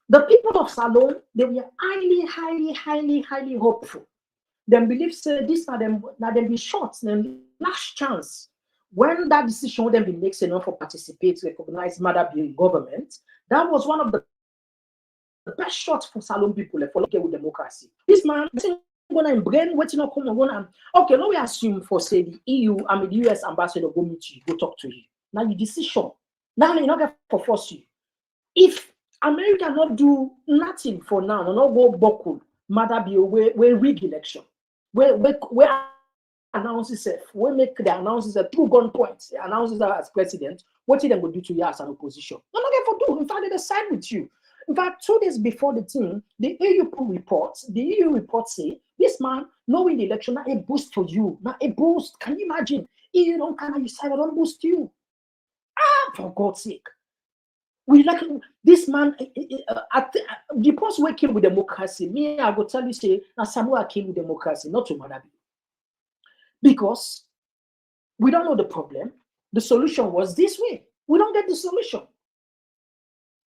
The people of Salon, they were highly hopeful. Them believe say this now them be short, them last chance. When that decision would then be makes enough for participate, recognize Mother being government, that was one of the best shots for Salon people for looking with democracy. This man gonna brain waiting on come okay, now we assume for say the EU and the US ambassador go meet you, go talk to you. Now your decision. Now you're not gonna force you. If America not do nothing for now, not go buckle, Mother be we rig election. where announces it, we make the announces a true gunpoint, the announces that as president, what did they go do to you as an opposition? No, not for do. In fact, they side with you. In fact, 2 days before the thing, the EU reports, say, this man, knowing the election, not a boost for you, not a boost. Can you imagine? EU don't kind of decide, don't boost you. For God's sake. We like this man, the person who came with democracy, me, I go tell you, say, now Samura came with democracy, not to Madabi. Because we don't know the problem. The solution was this way. We don't get the solution.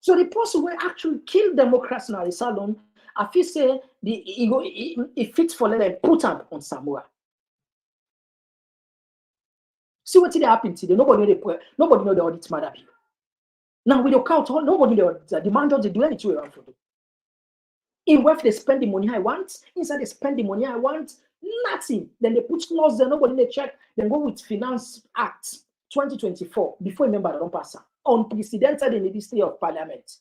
So the person who actually killed democracy in the salon, I feel say it fits for them put up on Samura. See what did happen today? Nobody know the audit matter. Now with the count, nobody know the man just do anything around for them. In where they spend the money I want, inside they spend the money I want, nothing. Then they put clause there, nobody they check, then go with Finance Act 2024 before a member don't pass unprecedented in the history of Parliament.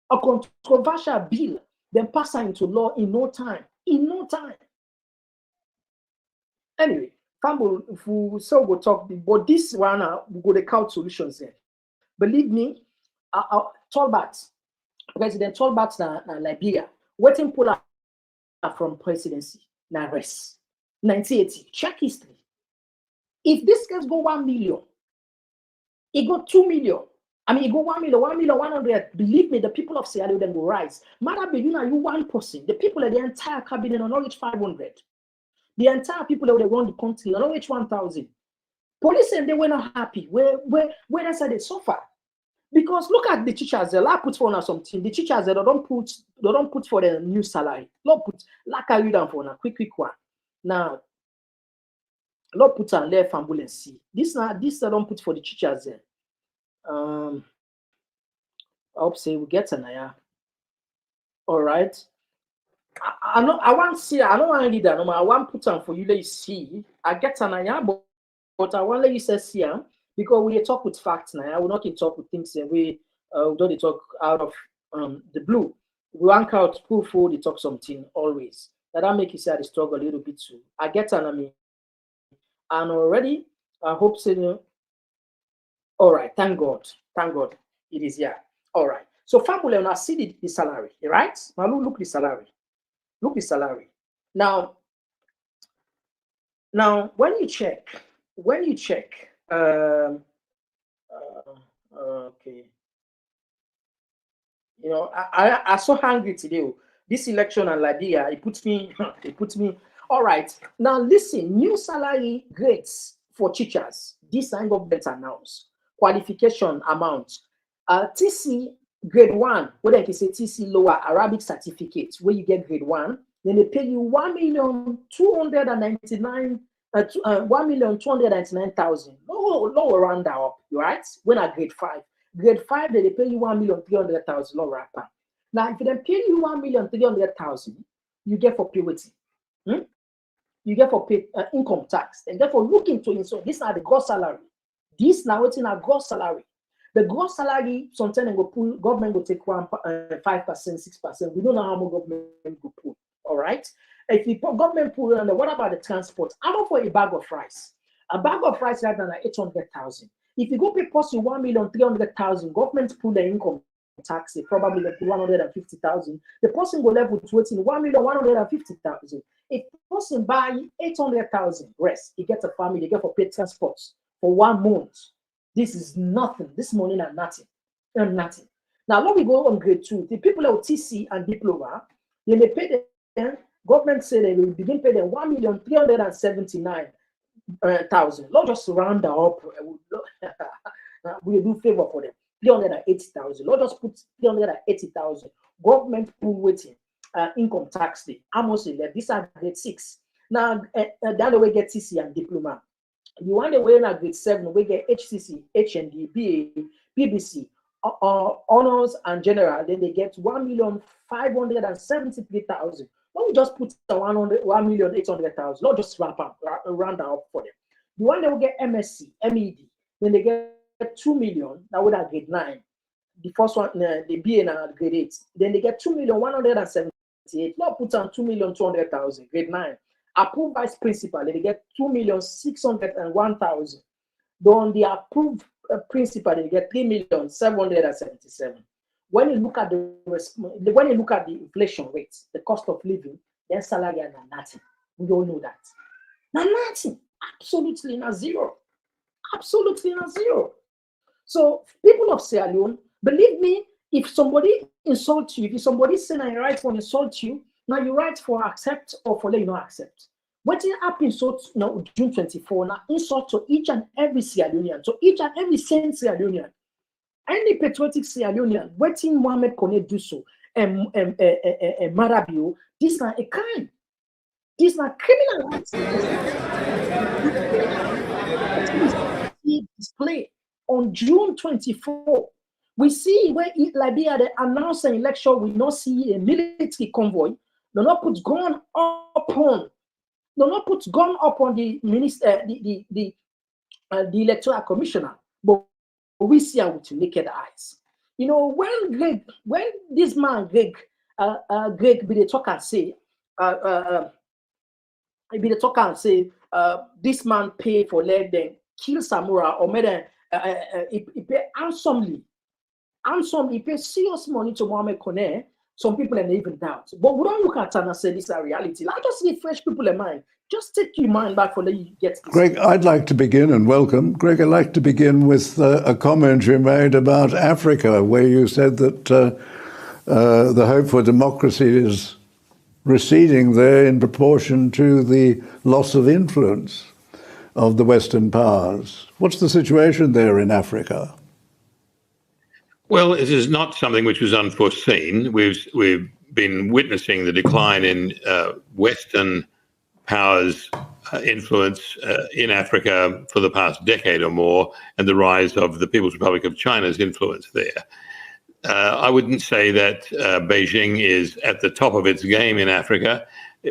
A controversial bill, then pass into law in no time. In no time. Anyway, if we so go talk, but this one we go the count solutions there. Believe me, Tolbert, President Tolbert na Liberia, waiting pull up from presidency na rest. 1980, check history. If this case go 1 million, it go 2 million. I mean, it go 1 million, 100. Believe me, the people of Sierra Leone will rise. Matter be you one person. The people of the entire cabinet are not reach 500. The entire people that run the country are not reach 1,000. Police and they were not happy. Where I said they suffer. Because look at the teachers, they put for something. The teachers they don't put for the new salary. Lord put like I read down for a quick one. Now, Lord put on left ambulance. This they don't put for the teachers there. I hope say we get an eye. All right. I want to see. I don't want to read that. I want to put on for you. Let you see. I get an eye, but I want to let you see because we talk with facts now. I will not talk with things that we don't talk out of the blue. We want out proof for they talk something always. That make you say I struggle a little bit too. I get an eye. And already, I hope so. All right, thank God. Thank God. It is here. All right. So family now see the salary, right? Now look the salary. Look the salary. Now when you check, okay. You know, I so hungry today. This election and Liberia, it puts me. All right. Now listen, new salary grades for teachers. This sign government announced. Qualification amount. TC grade 1, what I can say TC lower Arabic certificate, where you get grade 1, then they pay you 1,299,000. Lower round up, right? When I grade 5. Grade 5, they pay you 1,300,000 lower upper. Now, if they pay you 1,300,000, you get for purity. You get for pay income tax, and therefore look into it. So these are the gross salary. This now what's in our gross salary. The gross salary sometimes government will take 5%, 6%. We don't know how much government will pull. All right. If you put government pull, and what about the transport? How much for a bag of rice? A bag of rice right now is 800,000. If you go pay person 1,300,000, government pull the income tax, probably like 150,000. The person go level to 1,150,000. If person buy 800,000 rest, he gets a family, they get for pay transport for 1 month. This is nothing. This money is nothing. Nothing. Now, when we go on grade 2, the people of TC and diploma, then they pay them, government say they will begin pay them 1,379,000. Not just round up. We do favor for them. 380,000. Not just put 380,000. Government pool waiting. Income tax day. Almost in there. These are grade 6. Now, the other way get TC and diploma. You want the way in grade 7, we get HCC, HND, BA, BBC, honors and general. Then they get 1,573,000. Don't we just put 1,800,000? Not just round up for them. The one that will get MSc, MED, then they get 2 million. That would have grade 9. The first one, the BA now grade 8. Then they get 2,178,000. Not put on 2,200,000, grade 9. Approved vice principal, they get 2,601,000. On the approved principal, they get 3,777,000. When you look at the inflation rates, the cost of living, their salary are nothing. We all know that. Now nothing, absolutely not zero, absolutely not zero. So people of Sierra Leone, believe me, if somebody insults you, if somebody say I right for insult you, now you right for accept or for let you not accept. What happened so now June 24, now insult to each and every Sierra Leonean, to each and every sane Sierra Leonean, any patriotic Sierra Leonean, waiting Mohamed Kone do so, Marabio, this is not a crime. It's not criminal. Display on June 24. We see where Liberia they announce an election, we not see a military convoy. Do not put gun upon the minister, the electoral commissioner, but we see her with naked eyes. You know, when this man Greg be the talk and say, this man paid for let them kill Samura or made he pay handsomely, he pay serious money to Mohamed Kone. Some people are even doubt. But we don't look at it and say this is a reality. Like, just refresh people in mind. Just take your mind back for let you get this. Greg, I'd like to begin, and welcome. Greg, I'd like to begin with a comment you made about Africa, where you said that the hope for democracy is receding there in proportion to the loss of influence of the Western powers. What's the situation there in Africa? Well, it is not something which was unforeseen. We've been witnessing the decline in Western powers' influence in Africa for the past decade or more, and the rise of the People's Republic of China's influence there. I wouldn't say that Beijing is at the top of its game in Africa,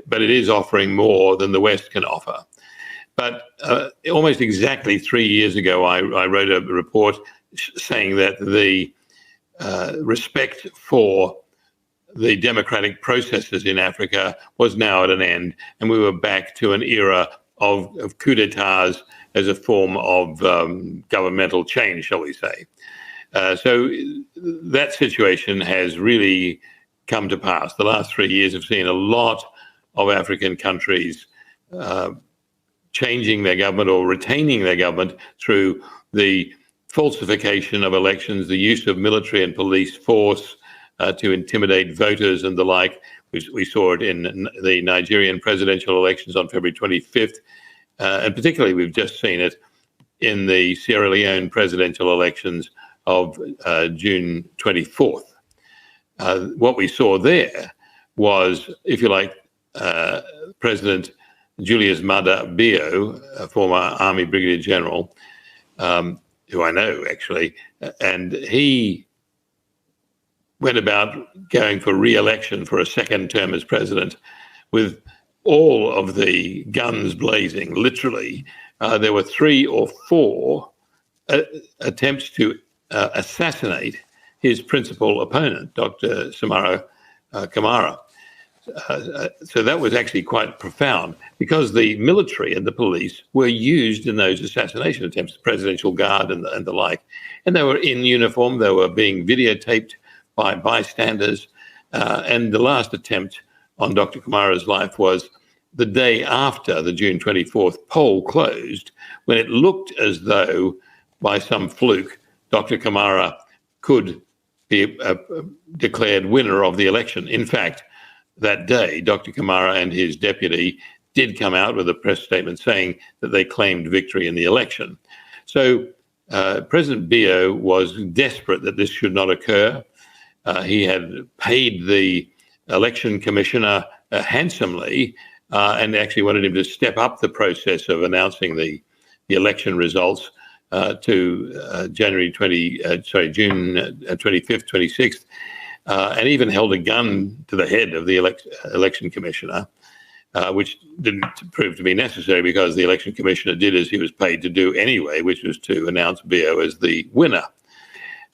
but it is offering more than the West can offer. But almost exactly 3 years ago, I wrote a report saying that the respect for the democratic processes in Africa was now at an end, and we were back to an era of coup d'etats as a form of governmental change, shall we say. So that situation has really come to pass. The last 3 years have seen a lot of African countries changing their government or retaining their government through the falsification of elections, the use of military and police force to intimidate voters and the like. We saw it in the Nigerian presidential elections on February 25th, and particularly we've just seen it in the Sierra Leone presidential elections of June 24th. What we saw there was, if you like, President Julius Maada Bio, a former Army Brigadier General, who I know actually, and he went about going for re-election for a second term as president with all of the guns blazing, literally. There were 3 or 4 attempts to assassinate his principal opponent, Dr.Samura Kamara. So that was actually quite profound, because the military and the police were used in those assassination attempts, the Presidential Guard and the like. And they were in uniform, they were being videotaped by bystanders. And the last attempt on Dr. Kamara's life was the day after the June 24th poll closed, when it looked as though, by some fluke, Dr. Kamara could be declared winner of the election. In fact, that day, Dr. Kamara and his deputy did come out with a press statement saying that they claimed victory in the election. So President Bio was desperate that this should not occur. He had paid the election commissioner handsomely and actually wanted him to step up the process of announcing the election results to June 25th, 26th. And even held a gun to the head of the election commissioner, which didn't prove to be necessary, because the election commissioner did as he was paid to do anyway, which was to announce Bio as the winner.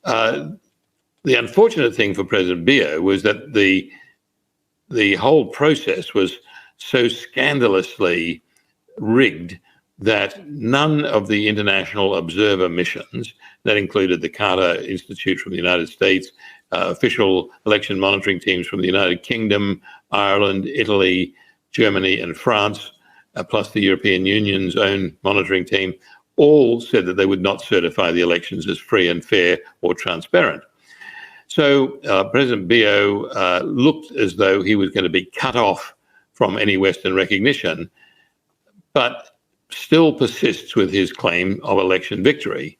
The unfortunate thing for President Bio was that the whole process was so scandalously rigged that none of the international observer missions, that included the Carter Institute from the United States, official election monitoring teams from the United Kingdom, Ireland, Italy, Germany, and France, plus the European Union's own monitoring team, all said that they would not certify the elections as free and fair or transparent. So President Bio looked as though he was going to be cut off from any Western recognition, but still persists with his claim of election victory.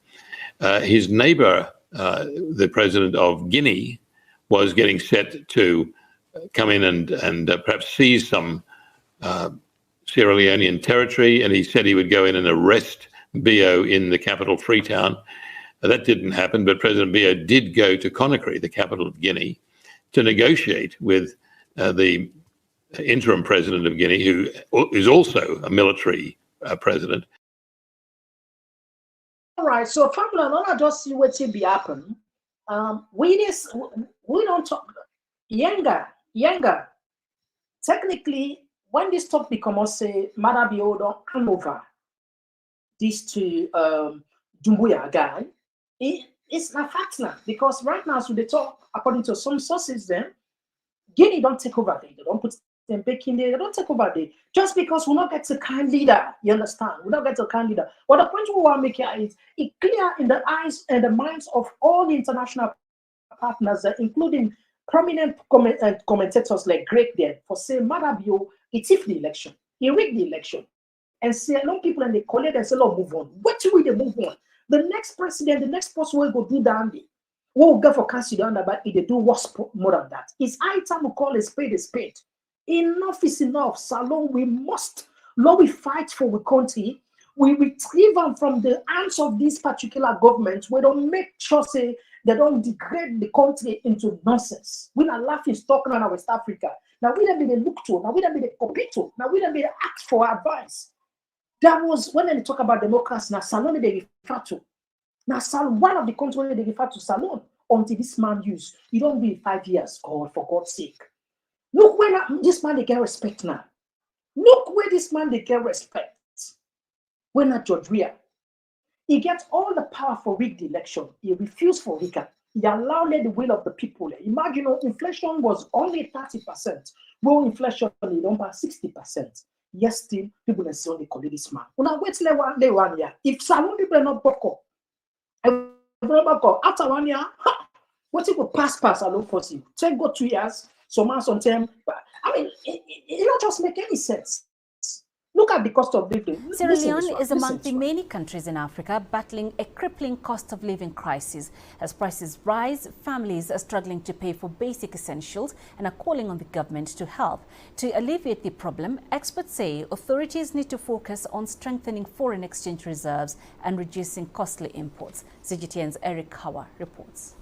His neighbor, the president of Guinea, was getting set to come in and perhaps seize some Sierra Leonean territory, and he said he would go in and arrest Bio in the capital, Freetown. That didn't happen, but President Bio did go to Conakry, the capital of Guinea, to negotiate with the interim president of Guinea, who is also a military president. All right, so family, not just see what will be happen. We don't talk younger. Technically, when this talk becomes say Madabio don't hand over this to Dumbuya guy, it's not fact now, because right now, so they talk according to some sources, then Guinea don't take over there. They don't put them back in there. They don't take over there just because we not get a kind leader. You understand? We don't get a kind leader. But the point we want to make here is it clear in the eyes and the minds of all the international partners, including prominent commentators like Greg there, for saying Madabio, he tiffed the election, he rigged the election, and say a lot of people and they collect and say, "Look, move on." What do we move on? The next president, the next person will go do down there. We'll go for council down there, but if they do what's more than that. It's high time we call a spade a spade. Enough is enough. Salon, we must. Lord, we fight for the country. We retrieve them from the hands of these particular governments. We don't make sure say they don't degrade the country into nonsense. We're not laughing, talking about West Africa. Now we don't be the look to. Now we don't be the copy to. Now we don't be the ask for advice. That was when they talk about democracy. Now Salon they refer to. Now Salon, one of the countries they refer to Salon until this man used. You don't be 5 years, God, for God's sake. Look where this man they get respect now. Look where this man they get respect. When not George Weah, he gets all the power for rig the election. He refused for rigor. He allowed the will of the people. Imagine, inflation was only 30%. Well, inflation is on 60%. Yes, still people are still call this man. Now wait till 1 year. If some people are not buckle, after 1 year, what if we pass along for you? Take go 2 years. Some months on time, I mean, it don't just make any sense. Look at the cost of living. Sierra Leone is among the many countries in Africa battling a crippling cost of living crisis. As prices rise, families are struggling to pay for basic essentials and are calling on the government to help. To alleviate the problem, experts say authorities need to focus on strengthening foreign exchange reserves and reducing costly imports. CGTN's Eric Hawa reports.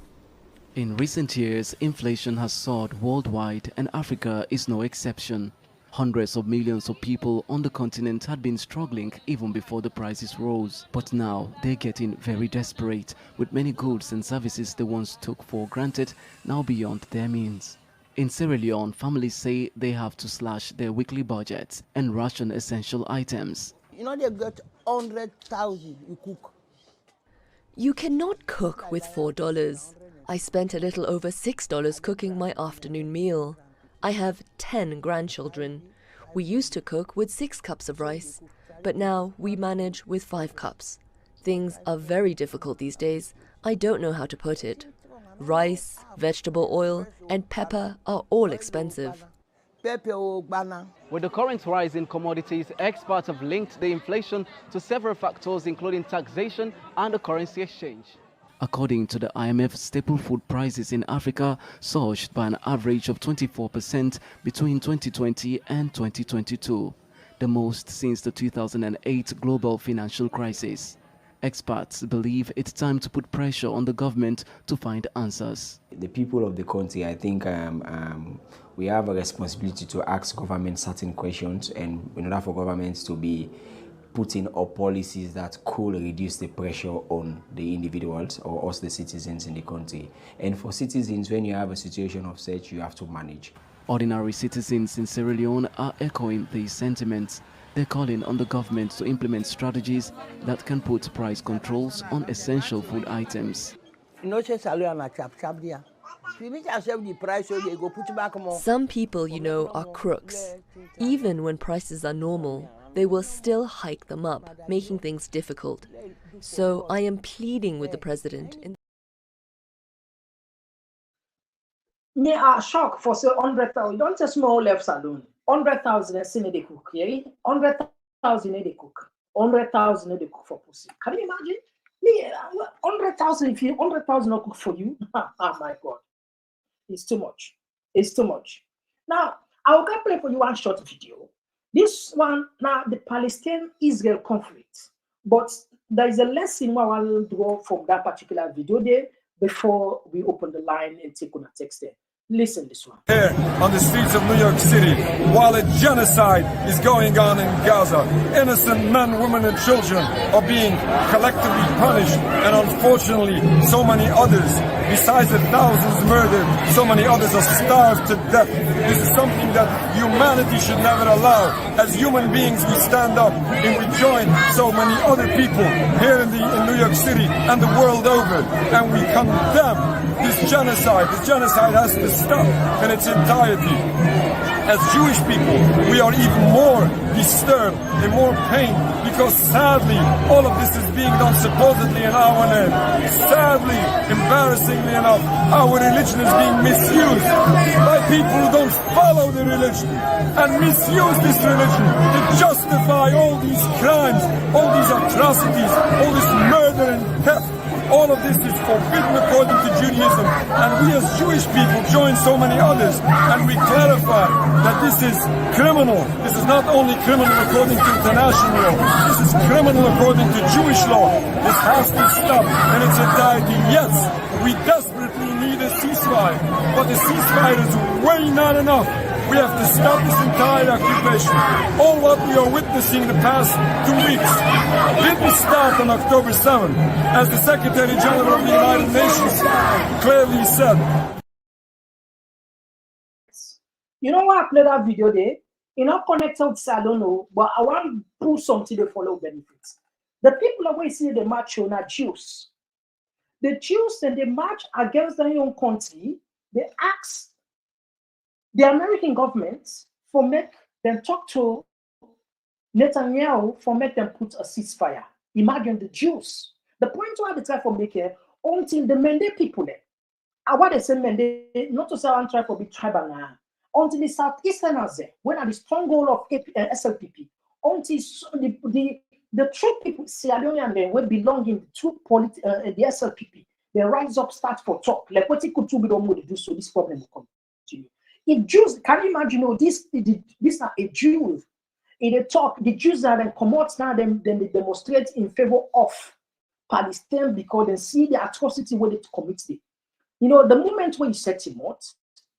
In recent years, inflation has soared worldwide, and Africa is no exception. Hundreds of millions of people on the continent had been struggling even before the prices rose. But now they're getting very desperate, with many goods and services they once took for granted now beyond their means. In Sierra Leone, families say they have to slash their weekly budgets and ration essential items. You know, they got 100,000 you cook. You cannot cook with $4. I spent a little over $6 cooking my afternoon meal. I have 10 grandchildren. We used to cook with 6 cups of rice, but now we manage with 5 cups. Things are very difficult these days. I don't know how to put it. Rice, vegetable oil, and pepper are all expensive. With the current rise in commodities, experts have linked the inflation to several factors, including taxation and the currency exchange. According to the IMF, staple food prices in Africa surged by an average of 24% between 2020 and 2022, the most since the 2008 global financial crisis. Experts believe it's time to put pressure on the government to find answers. The people of the country, I think we have a responsibility to ask government certain questions, and in order for governments to be putting up policies that could reduce the pressure on the individuals or us, the citizens in the country. And for citizens, when you have a situation of such, you have to manage. Ordinary citizens in Sierra Leone are echoing these sentiments. They're calling on the government to implement strategies that can put price controls on essential food items. Some people, you know, are crooks. Even when prices are normal, they will still hike them up, making things difficult. So I am pleading with the president. Me are shocked for say 100,000. Don't just small left alone. 100,000 is in the cook, yeah? 100,000 in the cook. 100,000 in the cook for pussy. Can you imagine? Me 100,000 if you 100,000 no cook for you. Oh my God, it's too much. It's too much. Now I'll go play for you one short video. This one now the Palestine-Israel conflict, but there is a lesson I will draw from that particular video there before we open the line and take on a text there. Listen this one. Here on the streets of New York City, while a genocide is going on in Gaza, innocent men, women and children are being collectively punished, and unfortunately so many others, besides the thousands murdered, so many others are starved to death. This is something that humanity should never allow. As human beings we stand up and we join so many other people here in New York City and the world over, and we condemn this genocide. This genocide has to stop in its entirety. As Jewish people, we are even more disturbed and more pain because sadly, all of this is being done supposedly in our name. Sadly, embarrassingly enough, our religion is being misused by people who don't follow the religion and misuse this religion to justify all these crimes, all these atrocities, all this murder and theft. All of this is forbidden according to Judaism, and we as Jewish people join so many others, and we clarify that this is criminal. This is not only criminal according to international law, this is criminal according to Jewish law. This has to stop in its entirety. Yes, we desperately need a ceasefire, but the ceasefire is way not enough. We have to stop this entire occupation. All what we are witnessing the past 2 weeks didn't start on October 7th, as the Secretary General of the United Nations clearly said. You know why I played that video there? You know, connected with Salono, but I want to pull something to follow benefits. The people always say they march on are Jews. The Jews, then they march against their own country, they ask the American government for make them talk to Netanyahu for make them put a ceasefire. Imagine the Jews. The point why they try for make it until the Mende people there. And what they say Mende, not to say I try for big tribal now. Until the Southeasterners there, when at the stronghold of SLPP, until the true people, Sierra Leonean men, will belong in the SLPP, they rise up, start for talk. Like what it could do, we don't want to do so this problem will continue. If Jews, can you imagine, you know, these are a Jew. In a talk, the Jews are then come out now, then they demonstrate in favor of Palestine because they see the atrocity where they commit it. You know, the moment when you set him out,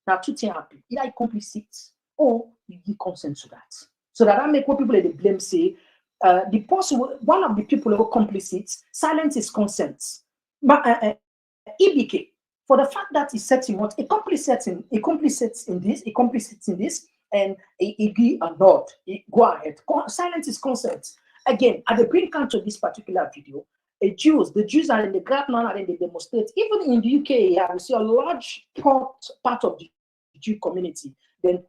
now two things happen. Either you complicit or you give consent to that. So that make what people they blame say, the person, one of the people who are complicit, silence is consent. EBK. For the fact that he set him out, he complicit in this, and he give a nod. Go ahead. Silence is consent. Again, at the bring count of this particular video, the Jews are in the ground now and they demonstrate. Even in the UK, yeah, we see a large part of the Jew community then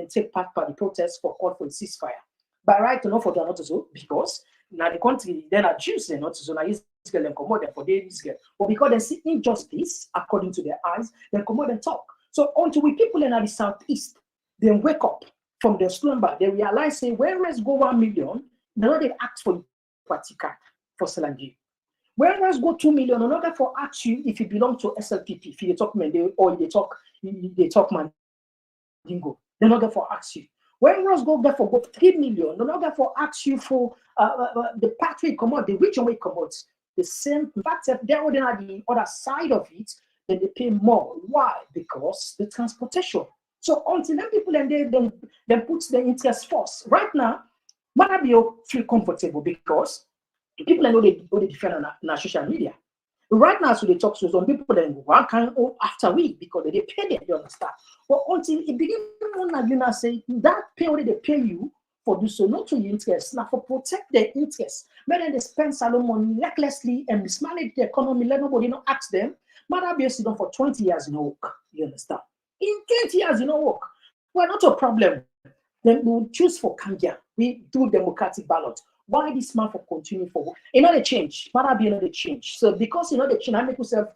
take part by the protests for call for a ceasefire. By right, enough for them not to so because now the country then are Jews they're not so now Israel and come out for their Israel. But because they see injustice according to their eyes, then come out and talk. So until we people in the southeast, then wake up from their slumber, they realize say whereas go 1 million, now they ask for party card for Selangi. Whereas go 2 million, another for ask you if you belong to SLPP, if you talk Mende or they talk Mandingo, they're not there for ask you. Whereas go there for 3 million, they're not there for ask you for the pathway come out, the region way come out. The same, in fact, if they're on the other side of it, then they pay more. Why? Because the transportation. So until then people and they put the interest first. Right now, Manabio feel comfortable because the people know they defend on social media. Right now, so they talk to some people, then go one kind of after week because they pay them, you understand? But until it begins, you say that pay what they pay you for do so, not to your interest, now for protect their interests. But then they spend salon money recklessly and mismanage the economy, let nobody not ask them. But that be done for 20 years, work. You understand? In 20 years, work. Well, not a problem. Then we'll choose for Kanga. We do democratic ballot. Why this man for continue for? They change. But that be another change. So because they change, I make yourself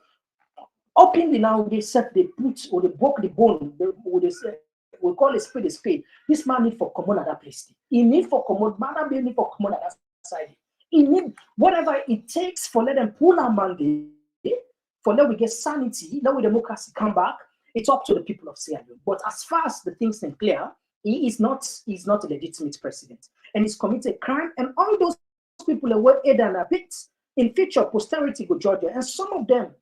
openly now. They set, they put or they broke the bone. They say we call a spade. This man need for common at that place. He need for common. Man, that be need for common at that side. He need whatever it takes for let them pull our mandate. For let we get sanity, let we democracy come back. It's up to the people of Sierra Leone. But as far as the things are clear, he is not a legitimate president. And he's committed crime. And all those people were aid and a bit in future posterity go Georgia. And some of them,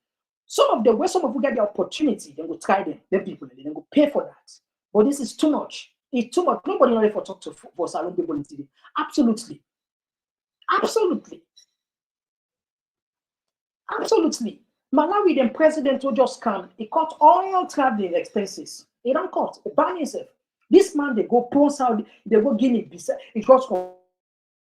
where some of you get the opportunity, they will try them, the people, and they will pay for that. But this is too much. It's too much. Nobody knows if I talk to for Salon people in TV. Absolutely. Absolutely. Absolutely. Malawi, the president who just come, he cut all traveling expenses. He don't cut. He ban himself. This man, they go poor Saudi, they go Guinea Bissau. It goes from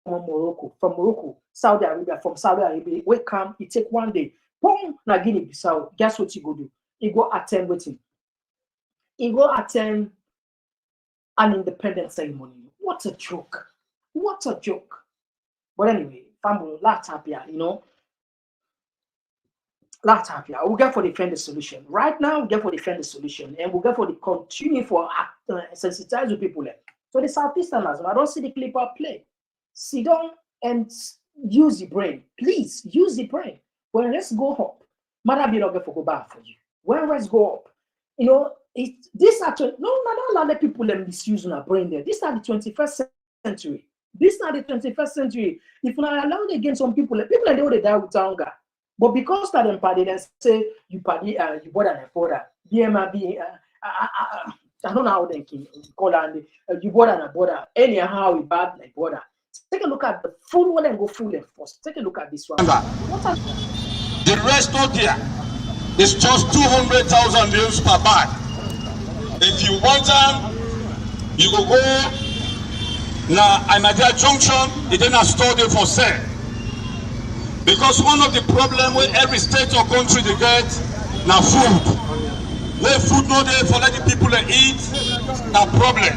Morocco, Saudi Arabia, from Saudi Arabia. We come, he take one day. Boom, na Guinea Bissau. Guess what he go do? He go attend with him. He go attend an independence ceremony. What a joke. What a joke. But anyway, family, laugh happier, Last half year, we'll get for defend the solution. Right now, we'll get for defend the solution, and we'll get for the continue for sensitize the people. So the Southeasterners, I don't see the clip of play. Sit down and use the brain. Please use the brain. When let's go up, Mother be not going to go back for you. When let's go up, this actually don't let people misuse our brain there. This is the 21st century. This is the 21st century. If we allow against some people they will die with hunger. But because that them party, they say you party, you border and border. BMB, I don't know how they can call it. You border and border. Anyhow, we bad like border. Take a look at the full one and go full and first. Take a look at this one. The rest not there. It's just 200,000 bills per bag. If you want them, you go now. Ahmadiyya Junction, it didn't store them for sale. Because one of the problems with every state or country they get now food. Where food no there for letting people eat, now problem.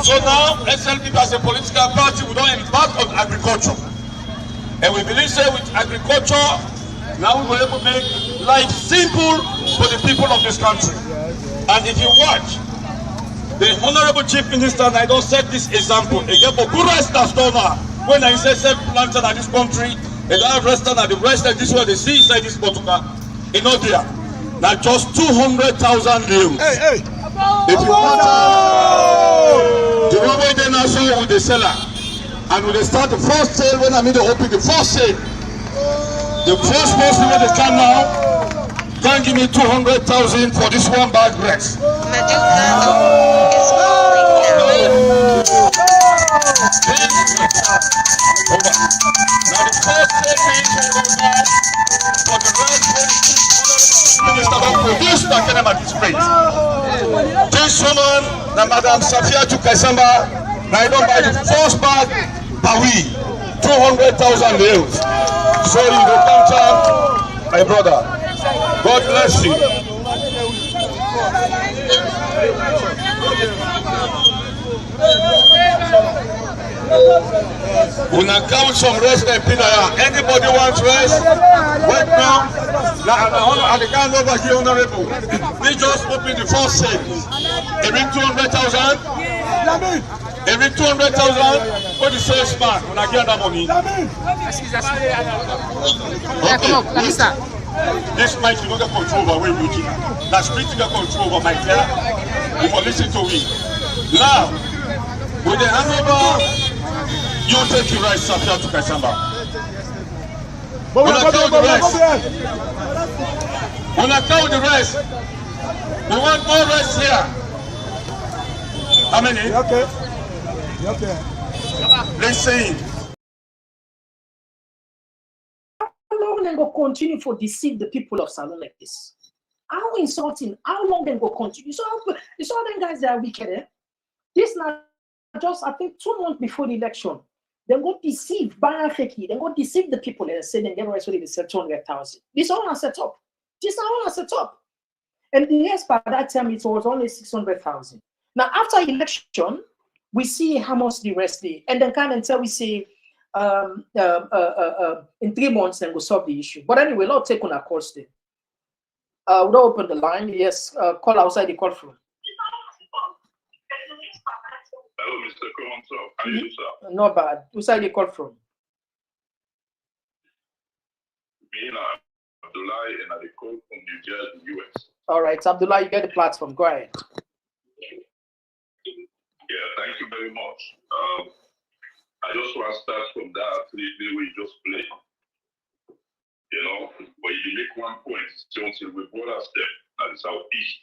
So now SLP as a political party we don't embark on agriculture. And we believe that with agriculture, now we will able to make life simple for the people of this country. And if you watch, the Honorable Chief Minister, and I don't set this example, again for good rest that's over. When I say self-planted in this country, they have restaurant at the restaurant, this is what they see inside this Portugal. In India. Now just 200,000 euros. Hey. If you want the way they now show with the seller. And when they start the first sale, when I mean to open the first sale, the first person when they come now, can give me 200,000 for this one bag rest. Now the first stage will go back for the rest Minister of produce the Kenema display. This woman, the Madam Safia Tukasamba, now I don't buy the first bag per week, 200,000 euros. So you go come my brother. God bless you. Una count some rest and Pinaya. Anybody wants rest? Right now, I can't over here, Honorable. We just open the first sale. Every 200,000. Every 200,000 for the salesman. When I get that money. Okay. This mic you don't get control over where we That's critical control over my care. You will listen to me. Now, with the handover. You take your right, Safia to Kasamba. When I count the rest, we want more rest here. How many? Okay. Listen. they go continue to deceive the people of Salon like this? How insulting? How long they go continue? So them guys that are wicked. Eh? This now just I think 2 months before the election, they go deceive Feki. They go deceive the people and say they get ready to sell 200,000. This all are set up. This all are set up. And yes, by that time it was only 600,000. Now after election, we see how much the rest is, and then kind of until we see in 3 months then we'll solve the issue. But anyway, let's take on our call still. We'll open the line. Yes, call outside the call from. Hello, Mr. Komon-Tok. How are you, sir? Not bad. Who's the call from? Me, Abdullah, and I call from New Jersey, US. All right, Abdullah, you get the platform. Go ahead. Yeah, thank you very much. I just want to start from that the we just played. You know, when you make one point, so until we brought us there at the Southeast,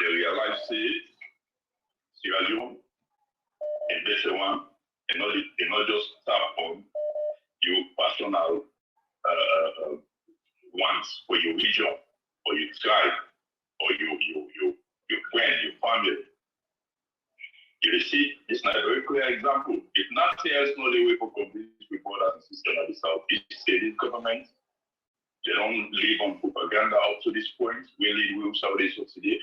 they realized Sierra Leone, and Beshawan, and not just tap on your personal wants for your region, or your tribe, or your friend, your family. You see, it's not a very clear example. If nothing else, no the way for convince people that the system of the Southeast state government, they don't live on propaganda up to this point. We lead with Saudi today.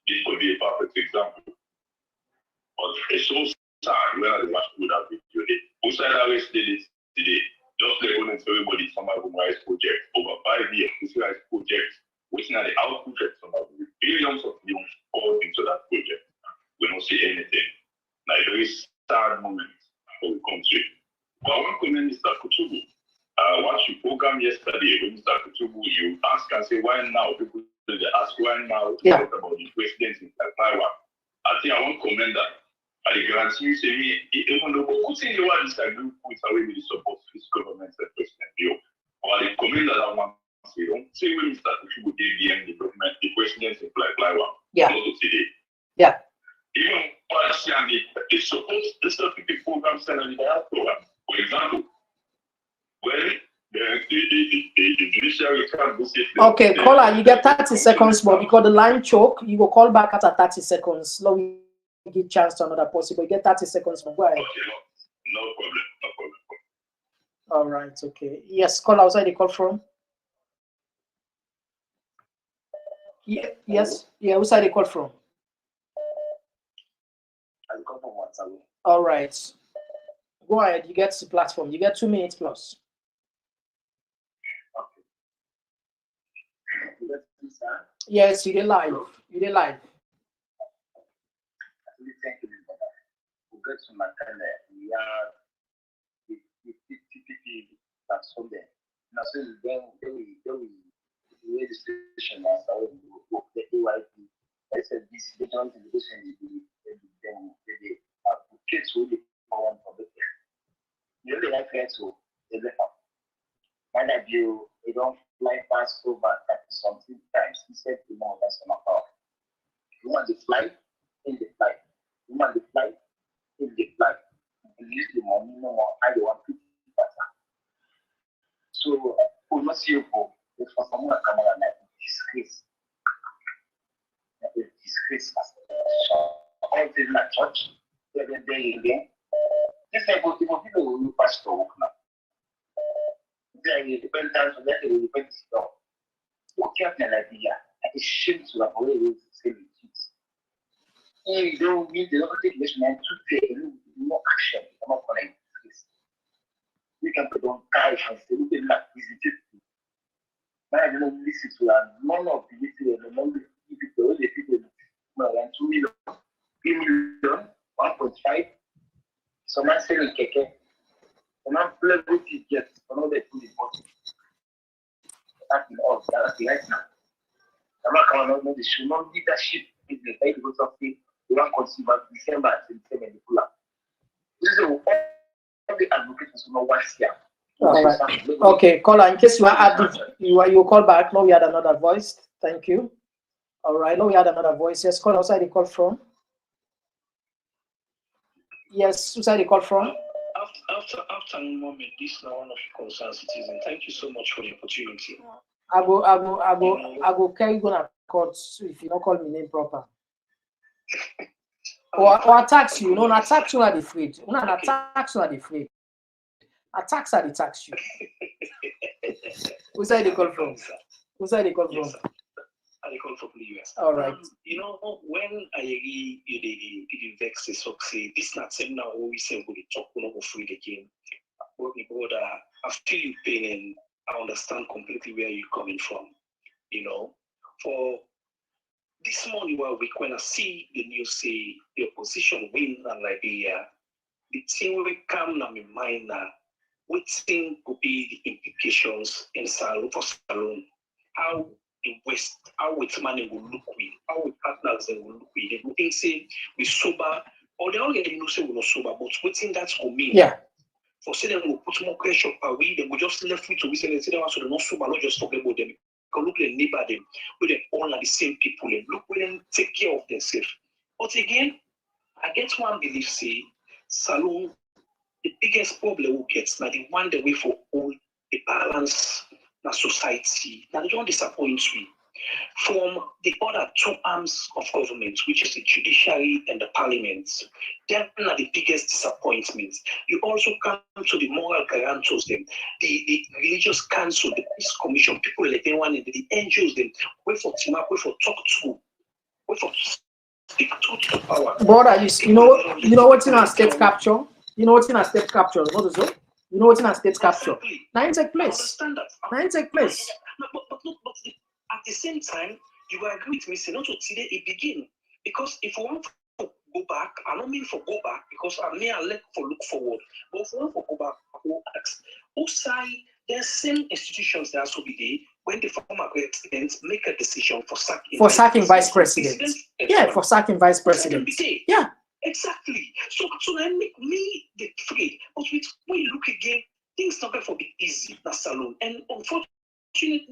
This could be a perfect example. But it's so sad where the last would have been today. Outside arrested it today. Just like when everybody some of rights project over 5 years, this rights project, which now the output of some of the billions of millions poured into that project. We don't see anything. Now, a very sad moment for the country. But I want to commend Mr. Kutubu. Watch your program yesterday with Mr. Kutubu, you ask and say, why now? People they ask, why now? Yeah. Talk about the president in Taiwan. I think I want to commend that. I guarantee you, say me, even though we couldn't know what disagree with away with the support to this government and President Bio. But I commend that I want to say, don't say when Mr. Kutubu did the government, the president in Taiwan. Yeah. Not today. Yeah. Even partially, it's supposed to start the program in the diaspora. For example, when the judiciary can't go see. Okay, caller, you get 30 seconds more because the line choke. You will call back after 30 seconds. Now we give chance to another possible. You get 30 seconds more. Go ahead. Okay, no problem. All right, okay. Yes, call outside the call from. Yeah, yes, yeah, who's the call from? All right. Go ahead. You get the platform. You get 2 minutes plus. Okay. Yes, you did live. You did live. Thank you. We get to my we are the PPP that's from there. Now, so then we registration as the AYP. I said this they don't listen to them. They kids who they want for the you really like that to the left. When I do, they don't fly past over 30-something times. He said, you know, that's not power. You want the flight in the flight. You want the flight in the flight. You use the money no more. I don't want to better. So, we must see you for the Samura camera like disgrace. Disgrace. All things like church. They're again. This type of people will pass to work now. They are independent, so that they will depend on what can Liberia? It's shame to have already said it. They don't need the other listening to take no action. I'm not going to this. We can put on cash and say, we can not visit it. I don't listen to none of the people and none of the people, more than 2 million, 3 million, 1.5. So I'm saying, Keke, and I'm playing with it yet, another 2 important. That's all, that's right now. I'm not going to know the human leadership is the right because of the one consumer December and December. This is all the advocates know what's here. All right. Okay, caller, in case you are active, you call back. No, we had another voice. Thank you. All right, no, we had another voice. Yes, call outside the call from. Yes, who's the call from? afternoon, Mohammed. This is one of your concerned citizens. Thank you so much for the opportunity. I go carry gonna court if you don't call me name proper. Or tax you, not tax you are the afraid. Not tax you are the afraid. A tax are the tax you. Who's that they call from? Who's that they call from? I call from the US. All right. When I agree, you vex so say this not same now. We say we talk no free again. But I feel you pain and I understand completely where you're coming from. For this morning, when I see the news say the opposition win in Liberia, the thing will come to my mind now. What thing could be the implications in Salon for Salon? How the West, how its money will look with, how its partners will look with. They will think say we sober, or they already know say we're not sober, but what thing that's for me? Yeah. For say them will put more pressure per we, they will just left free to we say they say so they're not sober, not just talk about them. Because look at the neighbor them, where they all are the same people, and look where them take care of themselves. But again, I get one belief say Salon. The biggest problem we get now the one that we for all the balance in society. Now they don't disappoint me. From the other two arms of government, which is the judiciary and the parliament, them are the biggest disappointments. You also come to the moral guarantors, them, the religious council, the peace commission, people like they want the NGOs, them, wait for team up, wait for talk to, wait for speak to the power. Brother, you know what's in our state capture? You know what's in a state capture? What is it? You know what's in a state capture? Now it take place. Now it take place. But at the same time, you will agree with me, say not to today it begin. Because if we want to go back, I don't mean for go back because I may let for look forward. But if we want to go back, we'll ask. Also, there's same institutions that also be there when the former president make a decision for sacking vice president. Yeah, for sacking vice president. Yeah. Exactly. So that make me the afraid. But when you look again, things not going to be easy. That's alone. And unfortunately,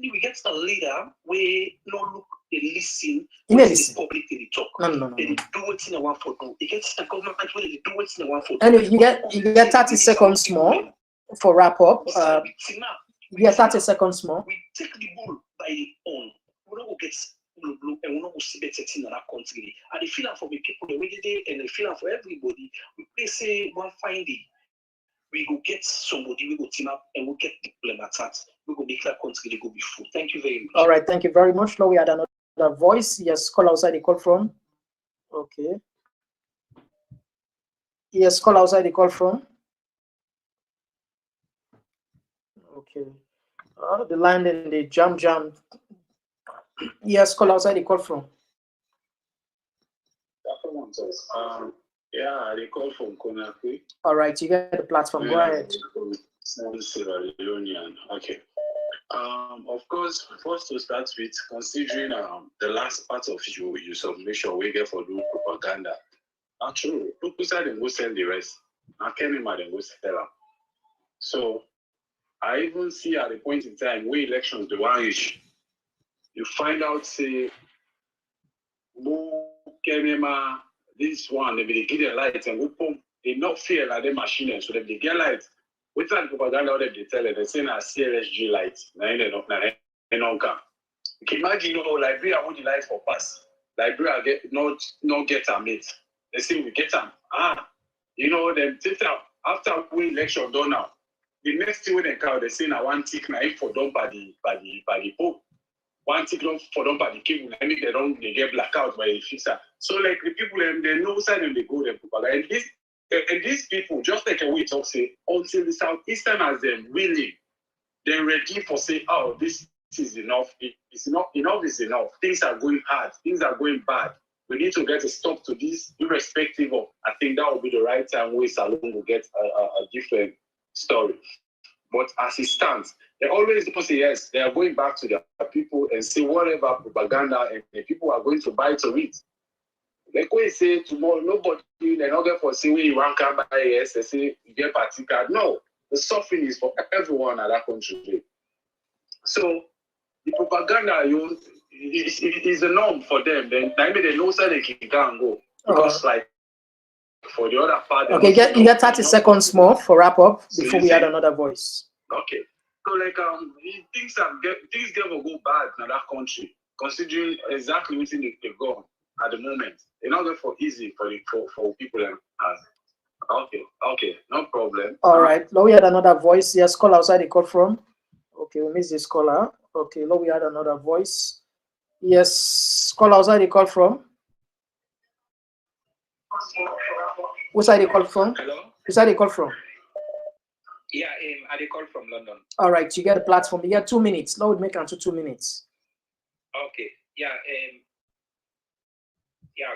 we get a leader where no look, they listen. The public they talk. No. They do it in a one for two. It gets the government where they do it in a one for two. And you get 30 seconds more for wrap up. You get 30 seconds more. We take the bull by the own. We don't get blue and we don't see better thing in our country. And the feeling for the people the way they and the feeling for everybody, we say one fine day, we go get somebody, we go team up and we'll get the problem attacked. We go make that country go be full. Thank you very much. All right, thank you very much. Now we had another voice. Yes, call outside the call from. Okay. Yes, call outside the call from. Okay. The line in the jam. Yes, call outside the call from. Yeah, they call from Conakry. All right, you get the platform. Go ahead. Leonean. Okay. Of course, first to start with, considering the last part of your submission we get for doing propaganda. True. Look beside them go sell the rest. I can't imagine go sell them. So I even see at the point in time where elections the one issue. You find out, say, this one, they give their lights and we pump, they not feel like the machine, so they get lights. Without propaganda, they tell it, they say, CLSG lights. They don't come. You can imagine, Liberia want the lights for pass. Liberia not get them it. They say, we get them. Then after we election done now, the next thing when they come, they say, one tick, for done by the Pope. One tick for them by the cable, and if they get blackout by the fixer. So like the people, they know side and they go there propaganda. And these people just take away talk say until the Southeasterners them willing, they're ready for say, oh, this is enough. It's enough. Enough is enough. Things are going hard. Things are going bad. We need to get a stop to this, irrespective of. I think that will be the right time where Salon will get a different story. But as it stands, they always don't say yes. They are going back to their people and say whatever propaganda, and the people are going to buy to it. Like we say tomorrow, nobody, they're not going for say when you want to buy yes, they say you get party card. No, the suffering is for everyone at that country. So the propaganda, it is a norm for them. Then maybe they know so they can go and go because like for the other part. Okay, you get 30 seconds more for wrap up before we add another voice. Okay. So like things will go bad in that country, considering exactly what they go at the moment. It's not for easy for people and okay, no problem. All right, now we had another voice. Yes, call outside the call from. Okay, we missed this caller. Okay, now we had another voice. Yes, call outside the call from. Which side they call from? Hello? Which side they call from? Yeah, I call from London. All right, you get the platform. You get 2 minutes. Now we make it to 2 minutes. Okay. Yeah,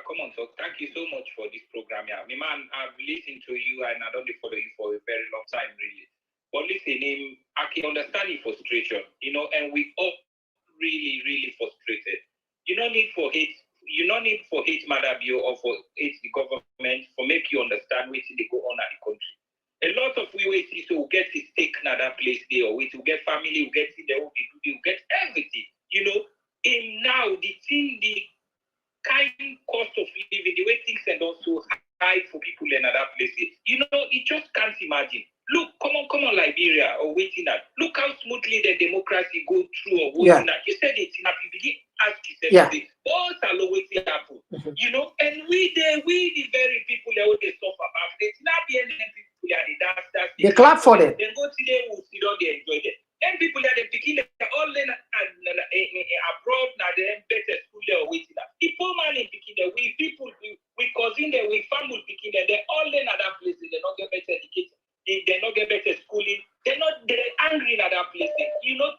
Komon-Tok. Thank you so much for this program. Yeah, my man, I've listened to you and I don't follow you for a very long time, really. But listen, I can understand your frustration, and we all really, really frustrated. You don't need for hate. You don't need for hate Madabio or for hate the government for make you understand what they go on at the country. A lot of we wait to get his stake in that place there, or we to get family, we get we get everything. Now the kind cost of living, the way things are also high for people in other places. It just can't imagine. Look, come on, Liberia or waiting at. Look how smoothly the democracy go through or waiting at. You said it in a begin ask yourself, what's always waiting happen? And we the very people that they suffer about. It's not the end people that they clap for them. Then go to them, will sit down, they enjoy them. And people that they begin all in abroad now they better school or waiting at. The poor man in Pekin, we people, we cousin there, we family Pekin, they all in other places, they not get better education. If they not get better schooling, they're angry in other places.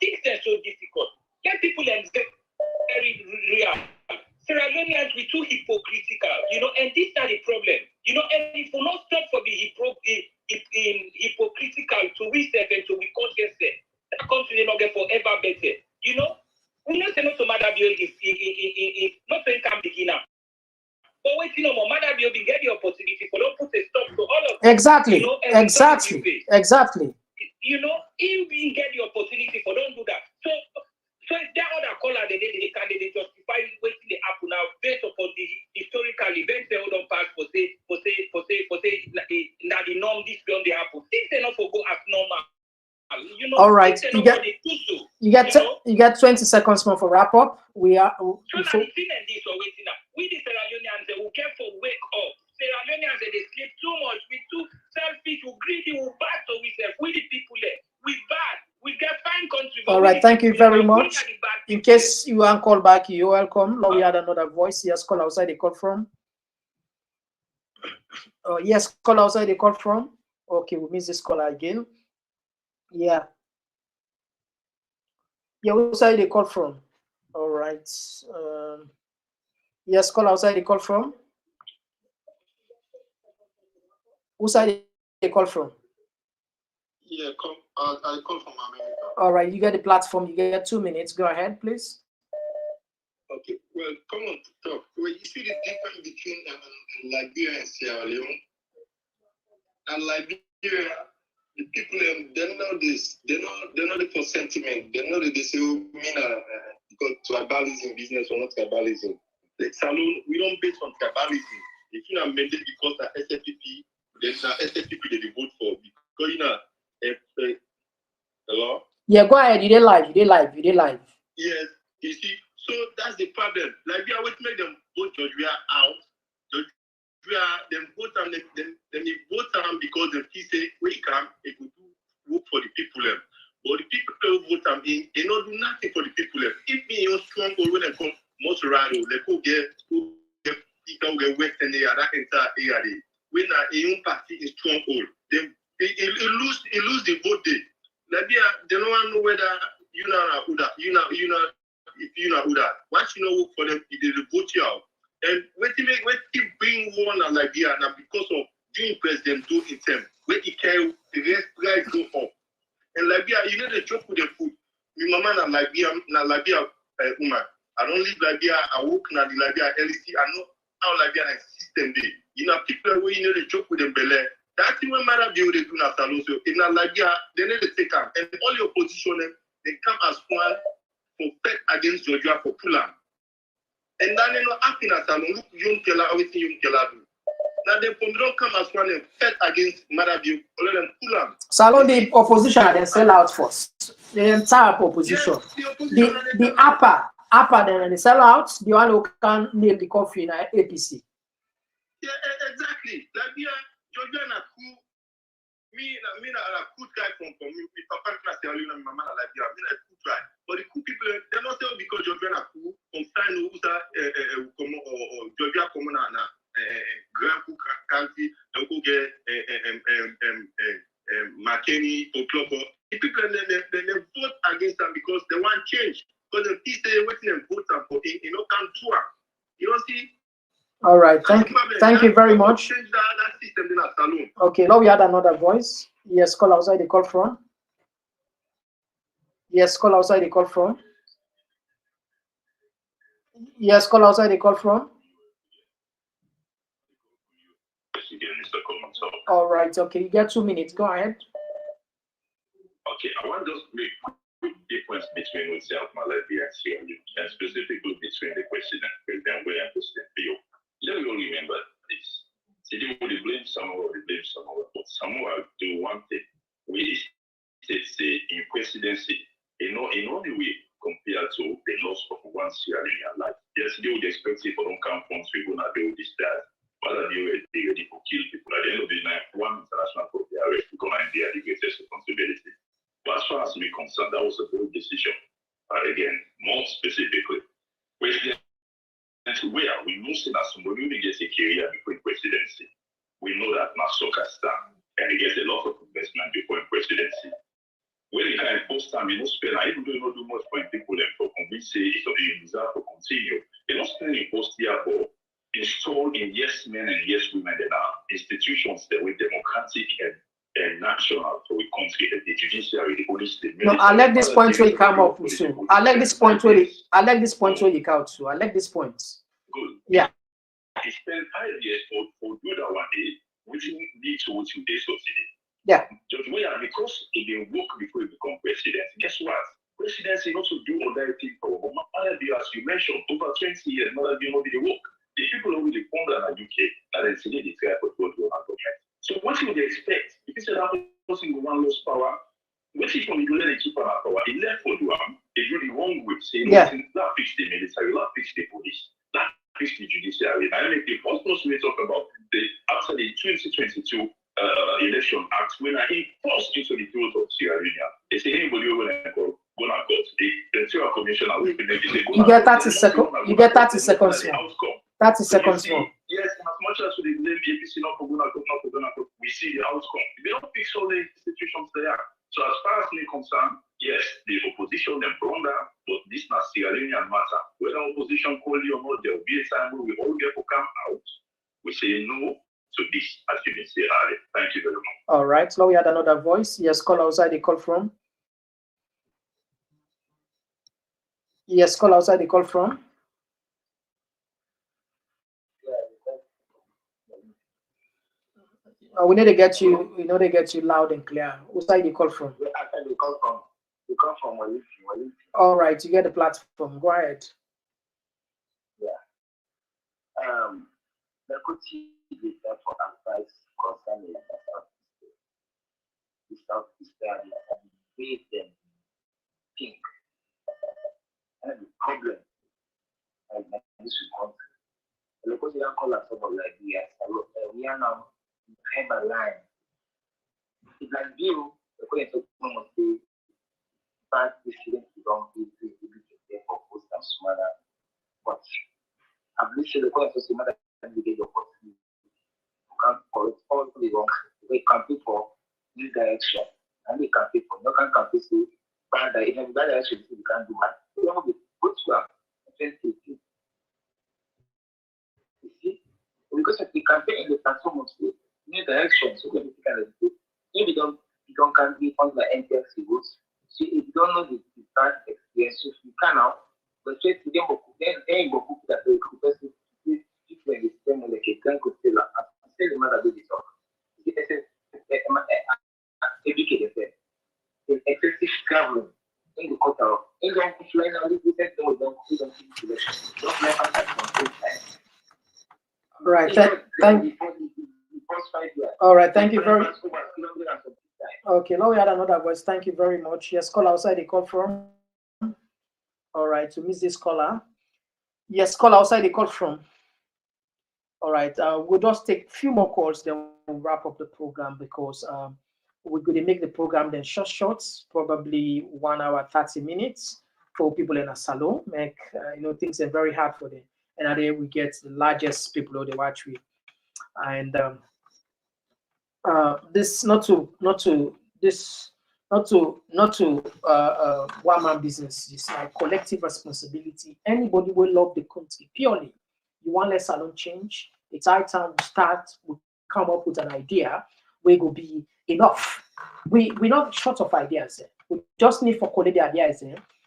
Things are so difficult. Get people and very real. Sierra Leoneans we too hypocritical, and this is the problem. And if we not stop for the hypocritical to we serve and to we conscious, that country will not get forever better. We not say not to Madabio if not saying can begin now. But waiting on Madabio we get the opportunity for don't put a stop to all of Exactly. Exactly. If we get the opportunity for don't do that. So if that other caller they justify waiting the happen now based upon the historical events they hold on past for say now the norm this beyond the happen. Things they not for go as normal. All right, you get 20 seconds more for wrap up. We are we the Sierra Leoneans will care for wake up. Sierra Leoneans they sleep too much. We too selfish. We greedy. We bad. So we say we the people there. We bad. We get fine country. All right, thank you very much. In case you want call back, you're welcome. Now we had another voice. Yes, call outside the call from. Yes, call outside the call from. Okay, we missed this caller again. Yeah, outside the call from. All right. Yes, call outside the call from. Whose side they call from? Yeah, I call from America. All right, you get the platform. You get 2 minutes. Go ahead, please. Okay, well, come on to talk. Well, you see the difference between Liberia and Sierra Leone. And Liberia, the people they know this. They know the for sentiment. They know that they say, because tribalism business or not tribalism. The salon, we don't base on tribalism. If you are amended because the SFPP, then the SFPP they vote for because hello? Yeah, go ahead. You did live. Yes, you see, so that's the problem. Like we always make them vote George out. Them vote and them vote because they say we can it will do work for the people. But the people who vote them in, they don't do nothing for the people. If we are strong or when they come most radical, they go get people get Western area, that entire area. When a young party is stronghold, then it lose the vote day. Libya, they don't know whether you know if you know that. Once you know work for them, they vote you out. And when he bring one and Libya now because of doing president do it them, when he carry the rest price go up. And Libya, you know the joke with the food. My mama na Libya woman. I don't live Libya, I work na the Libya LC, I know how Libya system day. People where you know the joke with them belly. That's when Mara be they do na salon. So in Libya, they need to take them. And all your opposition, they come as one for fight against Georgia for Pulan. And then you know, after that salon, look young Kela, everything young Kela do. Now they don't come as one and fight against Madaview, or them pull them. Salon, the opposition and sell out first. The entire opposition. Yes, the upper then they sell out, the one who can nail the coffee in APC. Yeah, exactly. Like Georgia na cool. Me a cool guy from me. Papa class tell you my man like me a cool guy. But the cool people they not tell because Georgia na cool. From time who's or Georgia common na Grand Cook County. They go get McKinney or Club. The people they vote against them because they want change. Because the people they waiting and vote for him, you know, can't do it. You don't see. All right, thank you very much. Okay, now we had another voice. Yes, call outside the call from. Yes, call outside the call from. Yes, call outside the call from. All right, okay, you get 2 minutes. Go ahead. Okay, I want to just make a difference between yourself, Malawi, and Sierra Leone, and specifically between the President William President Bio. Let me all remember this. They blame Samura, but Samura do one thing. We say in presidency, in only way compared to the loss of one Sierra Leonean life. Yes, they would expect it for don't come from people not do this, that. But they ready to kill people. At the end of the night, one international court, they arrest people and they are the greatest responsibility. But as far as me concerned, that was a good decision. Again, more specifically, President where we know that somebody gets a career before presidency. We know that Masoka star and he gets a lot of investment before presidency. When he kind of post time, he don't spend, even though he don't do much for people and for convince it's a desire to continue. He don't spend in post here for install in yes men and yes women that are institutions that were democratic and national for a country, the judiciary, the police, the military. No, I like this point where you come up with. I like this point where you count to. I like this point. Good. Yeah. He spent 5 years for good that one day, which leads to what you did so today. Yeah. Just where because he didn't work before he become president. Guess what? Presidency also do other things for Malawi, as you mentioned, over 20 years, Malawi not did work. The people who the founder in the UK that they say they try for God to government. So what would they expect? If you said that person will one lost power, what if from the let keep on power? He left for the one, they do the wrong way, saying that fix the military, that fix the police, that fix the judiciary. I mean, the first person we talk about after the 2022 election act, when I forced into the throat of Sierra Leone, they say anybody who will go to court, the Sierra Commissioner will be you get 30 seconds. You get 30 seconds more. 30 seconds more. Yes, as much as we blame ABC not for going to we see the outcome. They don't fix all the institutions there. So as far as me concerned, yes, the opposition and blunder, but this is not Sierra Leonean matter. Whether opposition call you or not, there will be a time where we all get to come out. We say no to this, as you can say earlier. Thank you very much. All right, now we had another voice. Yes, call outside the call from. Yes, call outside the call from. We need to get you. We know they get you loud and clear. Who's side you call from? They come from Wellington. All right, you get the platform. Go ahead. Yeah. The good is there for advice concerning the Southeast Asia and made them think. And the problem is this country. Because we don't call us about Liberia, we are now in the line. It's like you, according to Komon-Tok, but the students don't be there for post and smaller. But I believe the according to Samura, you get the opportunity. You can't correct all the wrong. They campaign for this direction, and they campaign for no can campaign to bad in that direction. You can't do that. You have to put you up. You see, because if the campaign in the platform of the new direction, so when you can do, if you don't can be on the NTX rules. So if you don't know the past experience, so you can now, but straight to them, then go book that they could just different the same like a grand could tell the matter with it. Educated them. In excessive traveling in the quarter, in the flying out, we said no, don't fly outside from time. Right. All right, thank you very much. Okay, now we had another voice. Thank you very much. Yes, caller outside the call from. All right, to miss this caller. Yes, caller outside the call from. All right, we'll just take a few more calls, then we'll wrap up the program because we're going to make the program then short, probably 1 hour 30 minutes for people in a salon. Make things are very hard for them, and then we get the largest people who they watch with, and this not to one man business. It's like collective responsibility. Anybody will love the country purely. You want let salon change. It's high time we come up with an idea where will be enough. We're not short of ideas. We just need for collect the ideas.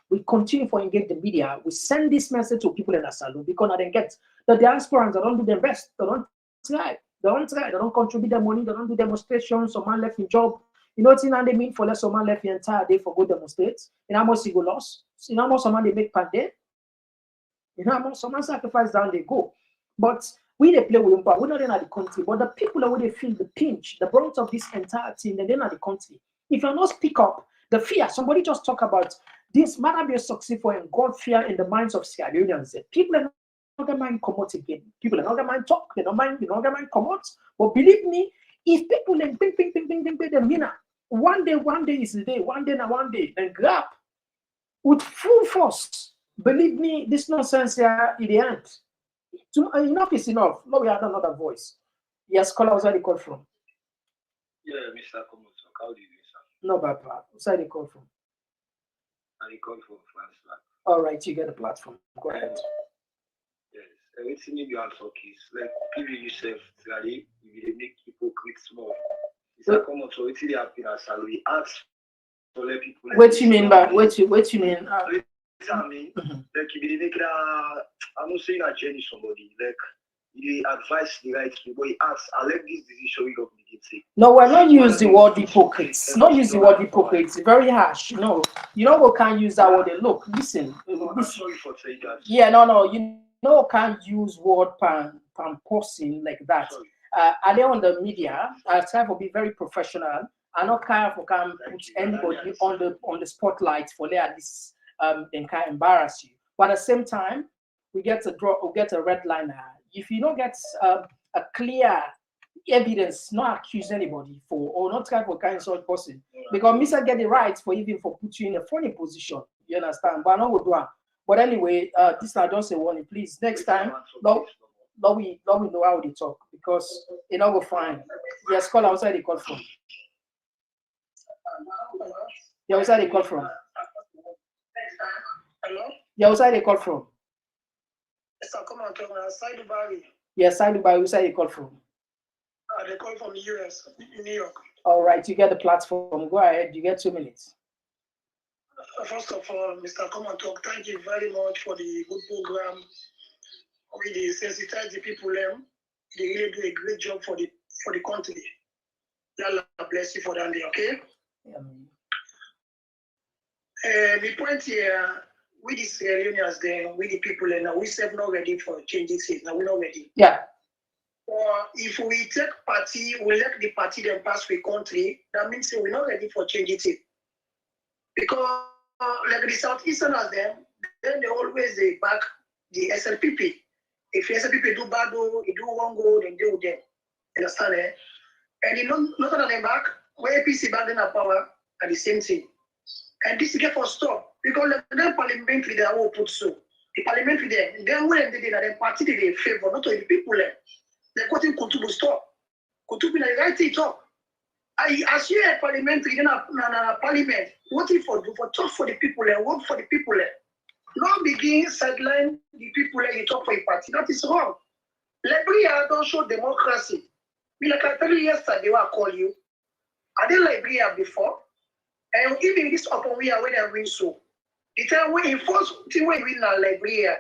We continue for engage the media. We send this message to people in the salon because they get the diasporans. They don't do their best. They don't try. They don't contribute their money. They don't do demonstrations. Someone left in job. You know what they mean for let someone left the entire day for go demonstrate. You know how much he go lost. You know how much someone they make per day. You know how much someone sacrifice down they go. But we they play with them, we're not in the country. But the people that they feel the pinch, the brunt of this entire thing, they're in the country. If you not speak up, the fear, somebody just talk about this might be a success for and God fear in the minds of Sierra Leoneans. People are not going to mind come out again. People are not going to mind talk, they don't mind come out. But believe me, if people then ping, one day is the day, one day, and grab with full force. Believe me, this nonsense here in the end. Enough is enough. Now we have another voice. Yes, caller, where's the call from? Yeah, Mr. Komon-Tok, how do you do, sir? No, Papa. Where's the call from? I call from France. All right, you get the platform. Go ahead. Yes, everything you are talking is like people yourself, you make hypocrites more. Mr. Komon-Tok, it's really happy as salary. Ask to let people. What you mean by what you mean? I mean, like if you make I'm not saying I journey somebody, like you advise the right people, but he asks, I let this decision we don't take. No, we're not use the word hypocrites. Not use the word hypocrites. It's very harsh. No, you know we can't use that word. Look, listen. I'm sorry for saying that. Yeah, no, you know can't use word pan posting like that. Are they on the media? I try to be very professional. I not care for can put anybody on the spotlight for let this and kind of embarrass you. But at the same time, we get a red line. If you don't get a clear evidence, not accuse anybody for or not try for kind of such person, because Mr. get the right for even for put you in a funny position. You understand? But I know we'll do it. But anyway, this I just say warning. Please next time, we know how they talk because you know go fine. Yes, call outside the call from. Yeah, outside the call from. Hello? Yeah, outside the call from. Mr. Komon-Tok, outside Dubai. Yes, side Dubai. Outside the call from. They call from the US, New York. All right, you get the platform. Go ahead. You get 2 minutes. First of all, Mr. Komon-Tok, thank you very much for the good program. With the sensitize the people, they really do a great job for the country. Allah bless you for that day, okay? The point here, with the Sierra Leoneans there, with the people, and we self not ready for changes. Now we're not ready. Yeah. Or if we take party, we let the party then pass the country, that means we're not ready for changes. Because like the Southeasterners then they always back the SLPP. If the SLPP do bad, they do one go, then they will them. Understand? And you know, not on them back, where APC back then are power are the same thing. And this is get for stop because the parliamentary they will put so. The parliamentary there, then when they did that party they favor, not only the people there. They got him Kutubu stop. Kutubu like right it up. I as you a parliamentary, then a parliament, what if for talk for the people and work for the people there. Not begin sideline the people there you talk for a party. That is wrong. Liberia don't show democracy. Me like I tell you yesterday I call you. I didn't Liberia before. And even this open we are when I win so. The time when in first thing when we win Liberia,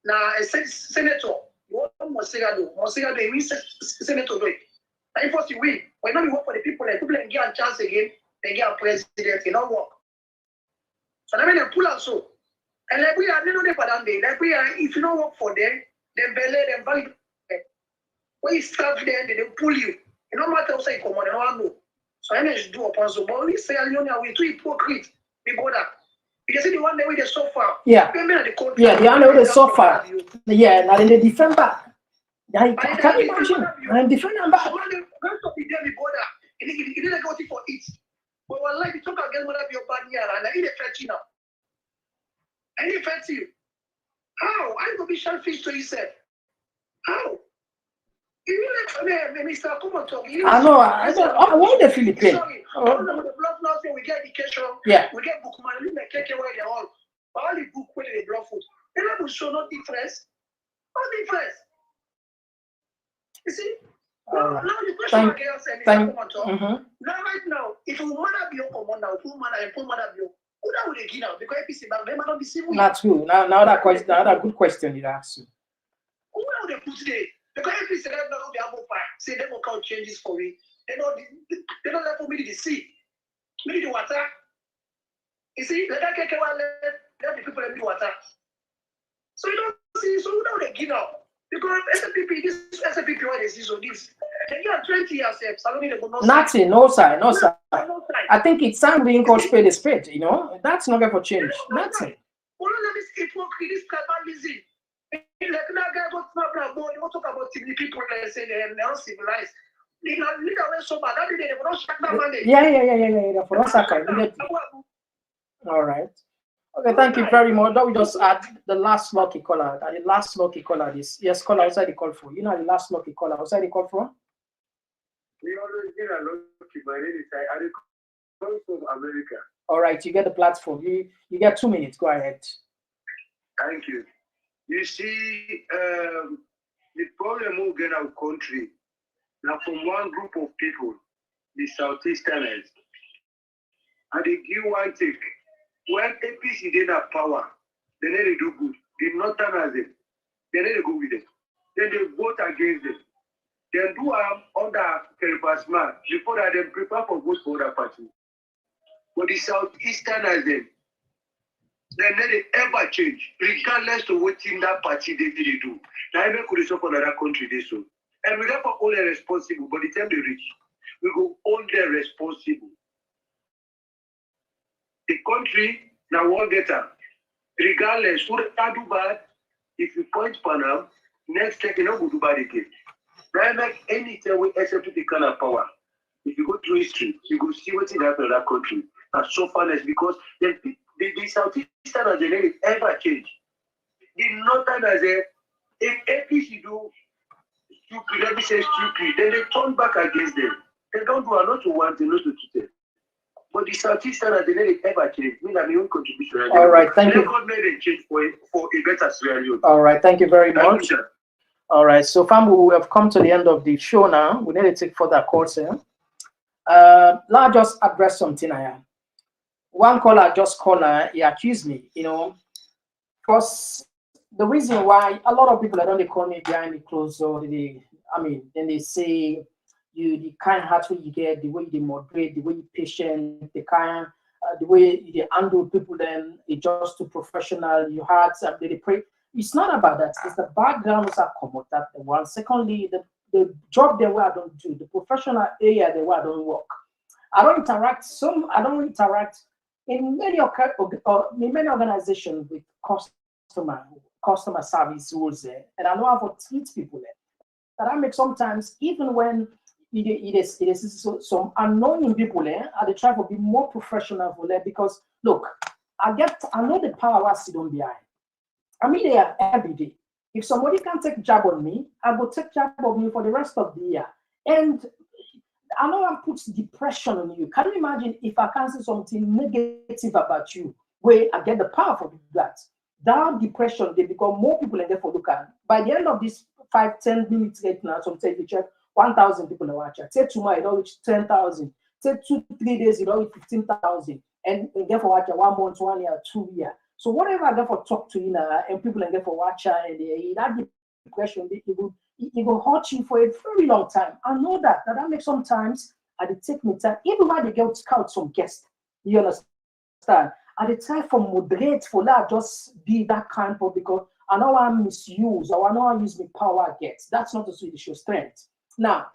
now a senator, Monsigado, they win senator. And first you win. When not we work for the people, and people get a chance again, they get a president, you know work. So that means they pull out so. And Liberia, they know they for them. Liberia, if you don't work for them, they belay them value. When you start there, they pull you. It no matter what say come on, I know. So I need do upon so, but we say Leonean we too hypocrite, we brother. Because the one that we they suffer. Yeah. Yeah, the one they suffer. Yeah, now in the December. I can't imagine. I'm different about. So when the rest of the day, we brother, it didn't go for it. But one like we talk again, whether be your bad year, and I need a fetch now. I need a fetch you. How? I go be selfish to yourself. How? Mr. Komon-Tok, I know. I want the Philippines. Sorry. The blood now say we get education. Yeah. We get book money. We make cake where they all. But all the book where they blood food. They will show no difference. No difference. You see? Now the question again say, Mr. Komon-Tok. Now right now, if you wanna be your commander, if you wanna be your, who that would they give now? Because APC back, they might not be civil. That's true. Now that question, another good question you ask you. Who would they put today? Because if you say that not be able to say they will count changes for me, they don't let for me to see. Me the water. You see, let the people let me the water. So you don't see, so now they give up. Because SPP, this SPP what they see so this. And you have 20 years, nothing, no side. I think it's time being called spade a spade, you know. That's not going to change. Nothing. Well, let me see this tribalism. Like that guy got snapped about, you want to talk about people that say they're not civilized. They not lead away so bad. That day they will not shut that money. Yeah. For us, all right. Okay, thank you very much. Now we just add the last lucky caller. The last lucky caller is yes, caller outside the call for. You know the last lucky caller outside the call for? We always get a lucky by any side. I call from America. All right, you get the platform. You get 2 minutes. Go ahead. Thank you. You see, the problem we get our country now from one group of people, the Southeasterners, and they give one take. When APC did have power, they need to do good. The Northerners, they need to go with them. Then they vote against them. Then do under Kelpasman before that they prepare for vote for other parties. But the Southeasterners, they never ever change, regardless of what in that party they do. Now, I could support another country they so. And we therefore hold them responsible, but the time they reach, we go hold them responsible. The country now won't get up. Regardless, who they do bad, if you point Panam, next step you know go do bad again. Now make anything we accept the kind of power. If you go through history, you go see what's in that country. And so far because the Southeasterners they never ever change. The Northerners, if APC do stupid, let me say stupid, then they turn back against them. They don't do a lot to want, they not to them. But the Southeasterners they never ever change. Me and my own contribution. All right, thank you. God made a change for a better Sierra Leone. All right, thank you very much. All right, so fam, we have come to the end of the show now. We need to take further calls here. Let just address something I am. One caller just called, he accused me, you know, because the reason why a lot of people don't they call me behind the closed door, then they say the kind of heart you get, the way you moderate, the way you patient, the way you handle people, then it's just too professional. You had they pray. It's not about that. It's the backgrounds are common. That the one. Secondly, the job they where I don't do, the professional area they where I don't work. I don't interact in many organizations with customer service rules there, and I know how to treat people there. That I make sometimes even when it is some annoying people there, I try to be more professional for them because look, I know the power I sit on behind. I mean there every day. If somebody can take job on me, I will take job on me for the rest of the year. And I know I put depression on you. Can you imagine if I can say something negative about you, where I get the power for that? That depression, they become more people and therefore look at. By the end of this 5-10 minutes right now, sometimes you check 1,000 people are watching. Say tomorrow, it will reach 10,000. Say 2-3 days, it will reach 15,000. And therefore watch 1 month, 1 year, 2 years. So whatever I therefore talk to you now, and people and therefore watch and that depression, it will hurt you for a very long time. I know that makes sometimes I take me time, even when they get scout some guests, you understand? I try for moderate for that, just be that kind of because I know I misuse or I know I use my power I get. That's not to show strength. Now,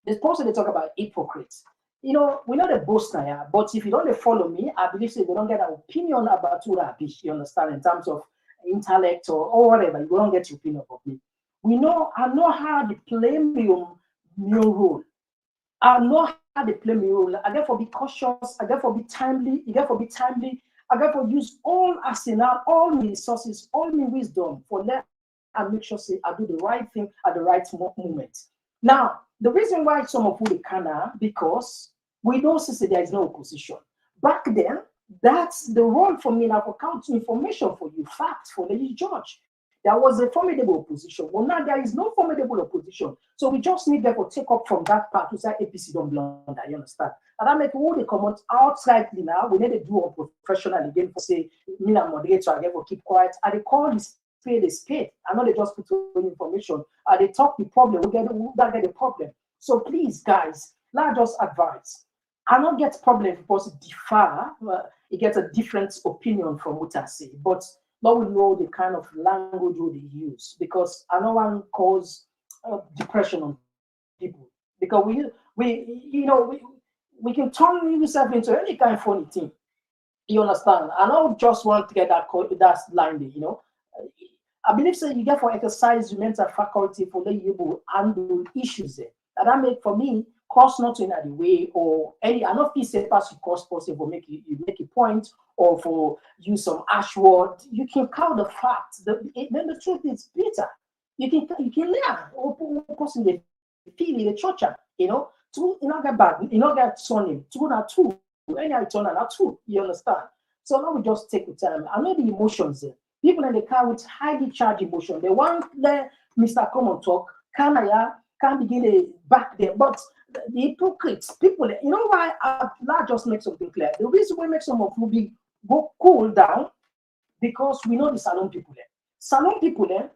The person they talk about hypocrites. You know, we're not a boast now, but if you don't follow me, I believe so you don't get an opinion about who I be, you understand, in terms of intellect or whatever, you don't get your opinion of me. I know how to play my role. I know how to play my role. I therefore be cautious, I therefore be timely, I therefore use all arsenal, all my resources, all my wisdom for that and make sure say I do the right thing at the right moment. Now, the reason why some of you can't, because we don't see there is no opposition. Back then, that's the role for me now for counting information for you, facts for the judge. There was a formidable opposition. Well, now there is no formidable opposition. So we just need them to take up from that part to say APC don't blunder, you understand? And that make all the comments outrightly now. We need to do a professional again for say, me and moderator, I get to keep quiet. And they call this spade a spade. I know they just put information. And they talk the problem. We get the problem. So please, guys, let us advise. I don't get problem because it differ. It gets a different opinion from what I say. But now we know the kind of language they use, because I don't want to cause depression on people, because we can turn yourself into any kind of funny thing. You understand? I don't just want to get that line, you know. I believe so you get for exercise your mental faculty for letting you handle issues there. And that make for me cost not in the way or any I don't feel say pass you cost possible make you make a point or for use some ash word. You can count the fact. Then the truth is bitter. You can learn or person they feel the church, you know, two you not get bad, you not get sunny, two not two, any turn not two, you understand? So now we just take the time. I know the emotions there. People in the car with highly charged emotion. They want the Mr. Komon-Tok, can begin to back them. But the hypocrites, people, you know why I just make something clear. The reason we make some of you go cool down, because we know the salon people there. Salon people there,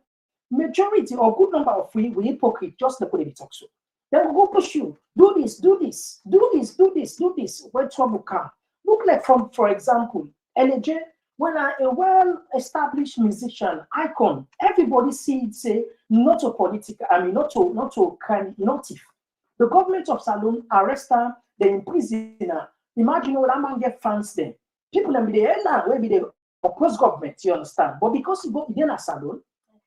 majority or good number of we hypocrite, just like what they talk so. Then we go push you, do this, do this, do this, do this, do this, when trouble come. Look like for example, LJ, when a well-established musician, icon, everybody see it say, not a political, I mean, not to kind, thief. The government of Salon arrest her, they imprison her. Imagine all that man get fans then. People can be the airline, where be the oppose government, you understand? But because you go in a Salon,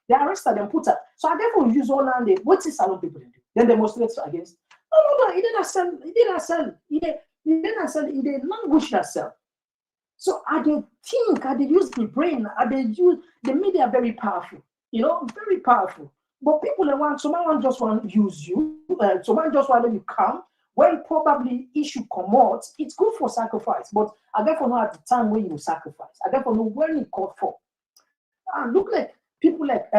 they arrest her, then put her. So I therefore use all and what is Salon people do? Then demonstrate against. No, he didn't sell, he didn't language herself. So I did think, I did use the brain, I did use the media very powerful, very powerful. But people someone just want to use you, someone just want to let you come. When probably issue come out, it's good for sacrifice. But I therefore know at the time when you sacrifice. I therefore know when you called for. And look like people like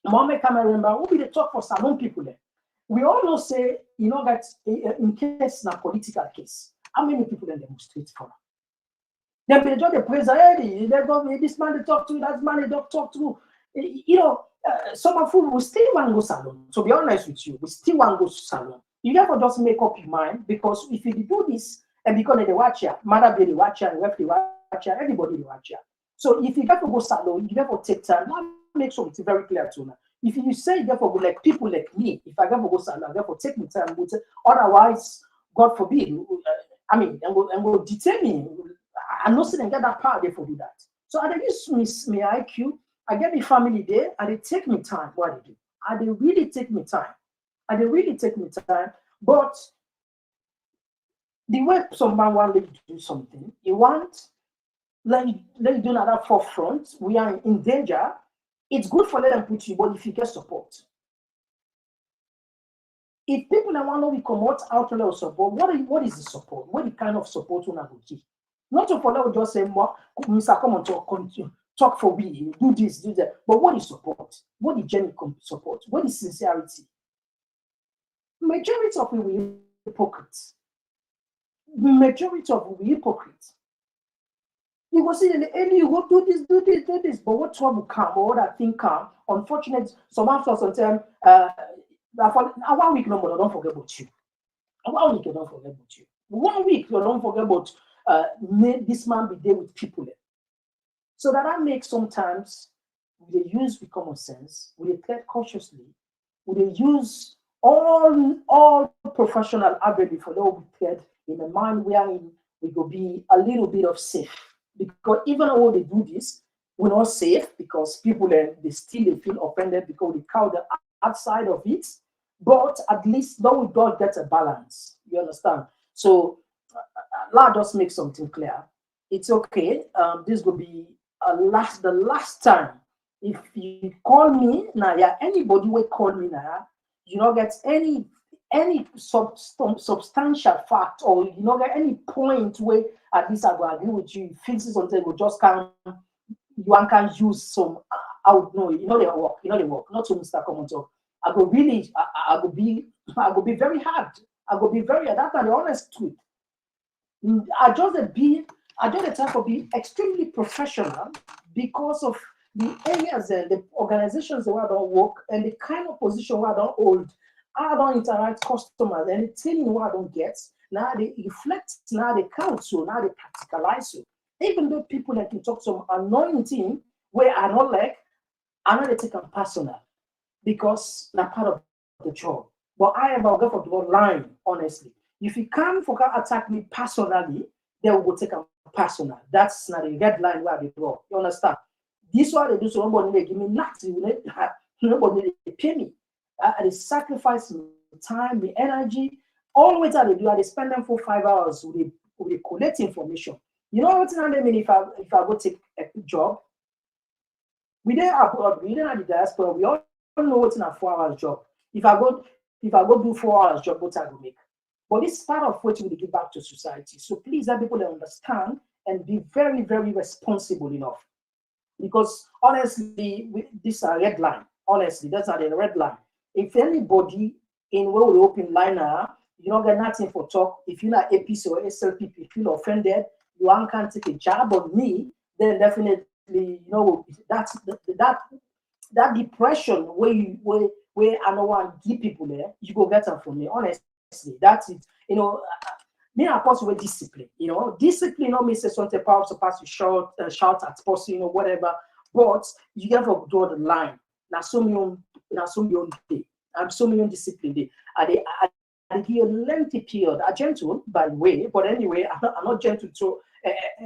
Mohammed Cameron, who be the talk for Salon people there. We all know say, that in case na political case, how many people then demonstrate for? Then be the judge, the president, they go, this man they talk to, that man they don't talk to. Some of you will still want to go salon. To be honest with you, we still want to go salon. You therefore just make up your mind, because if you do this, and because they watch you, mother be the watcher, and wife the watcher, everybody the watcher. So if you got to go salon, you therefore take time. Now make sure it's very clear to me. If you say therefore go like people like me, if I ever go salon, I therefore take my time. Otherwise, God forbid, and go detain me. I'm not saying get that power there for do that. So I use my IQ, I get my family there, and they take me time. What they do? And they really take me time. But the way someone wants to do something, you want let you do another forefront. We are in danger. It's good for them put you, but if you get support. If people that want to come out of support, what is the support? What the kind of support we have to give? Not to follow just say, Mr. Komon-Tok, continue, talk for we, do this, do that. But what is support? What is genuine support? What is sincerity? Majority of we hypocrites. You go see in the end, you go do this. But what trouble come, or what I think come, unfortunately, some after some time, 1 week no more, don't forget about you. 1 week, you don't forget about you. 1 week, you don't forget about may this man be there with people. So that makes sometimes we use with common sense, we tread cautiously, we use all professional avenue for them prepared in a mind wherein we will be a little bit of safe. Because even though they do this, we're not safe because people they still feel offended because we count the outside of it. But at least now we don't get a balance. You understand? So let us make something clear. It's okay. This will be the last time. If you call me now, yeah, anybody will call me now. You don't get any substantial fact, or you don't get any point where at least I will agree with you. Fixes something will just can't. You can use some. I would know. You know they work. You know they work. Not to Mr. Komon-Tok. I go really. I go be very hard. I go be very. That's the honest truth. I just the type of be extremely professional because of the areas and the organizations where I don't work and the kind of position where I don't hold. I don't interact with customers and the training where I don't get. Now they reflect, now they counsel, now they practicalize you. Even though people like to talk some anointing where I don't like, I know they take them personal because they're part of the job. But I have a go for the line, honestly. If you come for attack me personally, they will take them personal. That's not a red line where they draw. You understand? This one they do so nobody they give me nothing. Nobody they pay me. They sacrifice my time, the energy. All the way that they do, they spend them for 5 hours with they collect information. You know what I mean? If I go take a job, we then abroad, we then at the diaspora, we all know what's in a 4 hours job. If I go do 4 hours job, what I will make. But this is part of what we give back to society. So please let people understand and be very, very responsible enough. Because honestly, this is a red line. Honestly, that's not a red line. If anybody in where we open liner, you don't get nothing for talk. If you're not APC or SLP, if you feel offended, you can't take a jab on me, then definitely, you know, that depression where I don't want to give people there, you go get them from me. Honestly, that's it. You know, me I pass with discipline. You know, discipline not means something power to pass you shout at person, you know, whatever. But you have to draw the line. Now, so many on day. I'm so many on discipline day. I give a lengthy period. I'm gentle, by the way, but anyway, I'm not gentle to.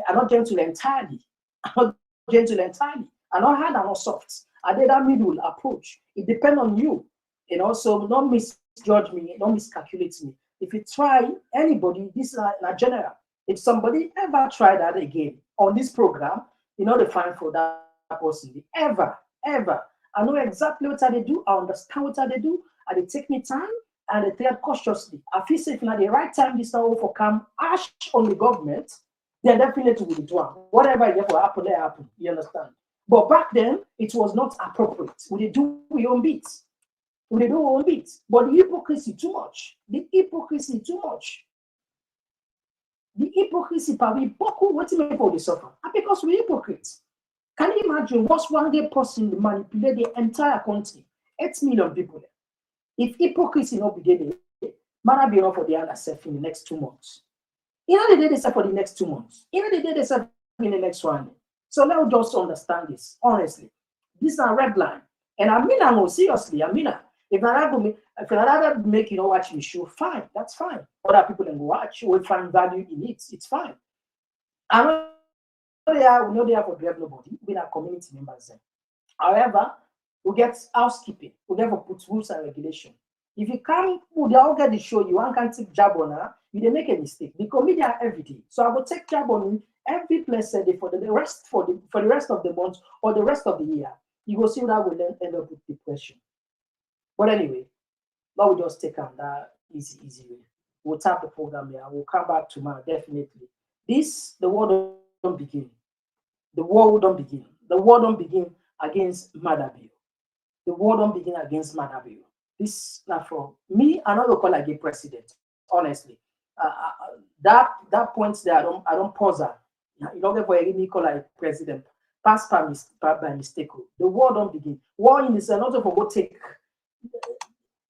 I'm not gentle entirely. I'm not gentle entirely. I'm not hard. I'm not soft. I did that middle approach. It depends on you. You know, so don't misjudge me. Don't miscalculate me. If you try anybody, this is not general. If somebody ever try that again on this program, you know the fine for that person. Ever. I know exactly what they do. I understand what they do. And they take me time and they take cautiously. I feel safe now the right time this now for come ash on the government, then definitely will do one. Whatever it will happen, let happen. You understand? But back then, it was not appropriate. We do our own bits. We do our own bits. But the hypocrisy too much. The hypocrisy, probably what's it for the suffer? Because we're hypocrites. Can you imagine what's one day person manipulate the entire country? 8 million people. If hypocrisy not be there, man be enough for the other self in the next 2 months. You know they did this for the next 2 months. You know they did this in the next one. So let's just understand this. Honestly, this is a red line. And I mean, I'm seriously. I mean, if I make you know watch the show, fine, that's fine. Other people can go watch, will find value in it. It's fine. We know they are for grab nobody. We are community members then. However, we get housekeeping. We never put rules and regulation. If you can't, they all get the show. You can't take job on her. You didn't make a mistake. The committee are every day. So I will take job on you every place day for the rest of the month or the rest of the year. You will see that will end up with depression. But anyway, now we just take on that easy way. We'll tap the program here. We'll come back tomorrow definitely. The war don't begin. The war don't begin. The war don't begin against Madabio. The war don't begin against Madabio. This now for me, I'm not gonna call like a president. Honestly, that point there, I don't pause that. You don't get for me call like president. Pass by mistake. The war don't begin. War in is not of go take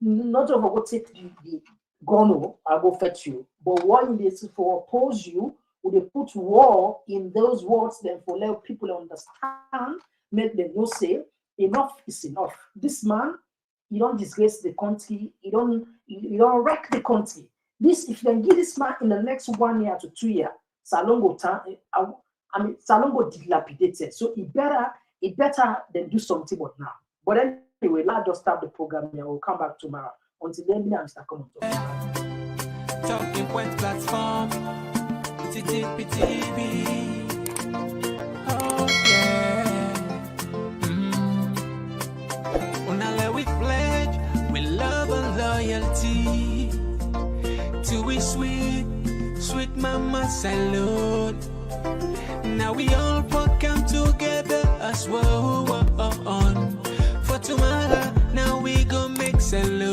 the gun. I go fetch you. But war in this for oppose you. Would they put war in those words then for let people understand, make them know say enough is enough. This man you don't disgrace the country, you don't wreck the country. This, if you can give this man in the next 1 year to 2 years, Salongo dilapidated. So it better than do something but now. But anyway, let's just start the program here. We'll come back tomorrow. Until then, I'm Mr. Komon-Tok. Talking point platform, TTPTV. Oh yeah. Unale we pledge, we love and loyalty to we sweet mama salute. Now we all come together as well on for tomorrow. Now we go make salute.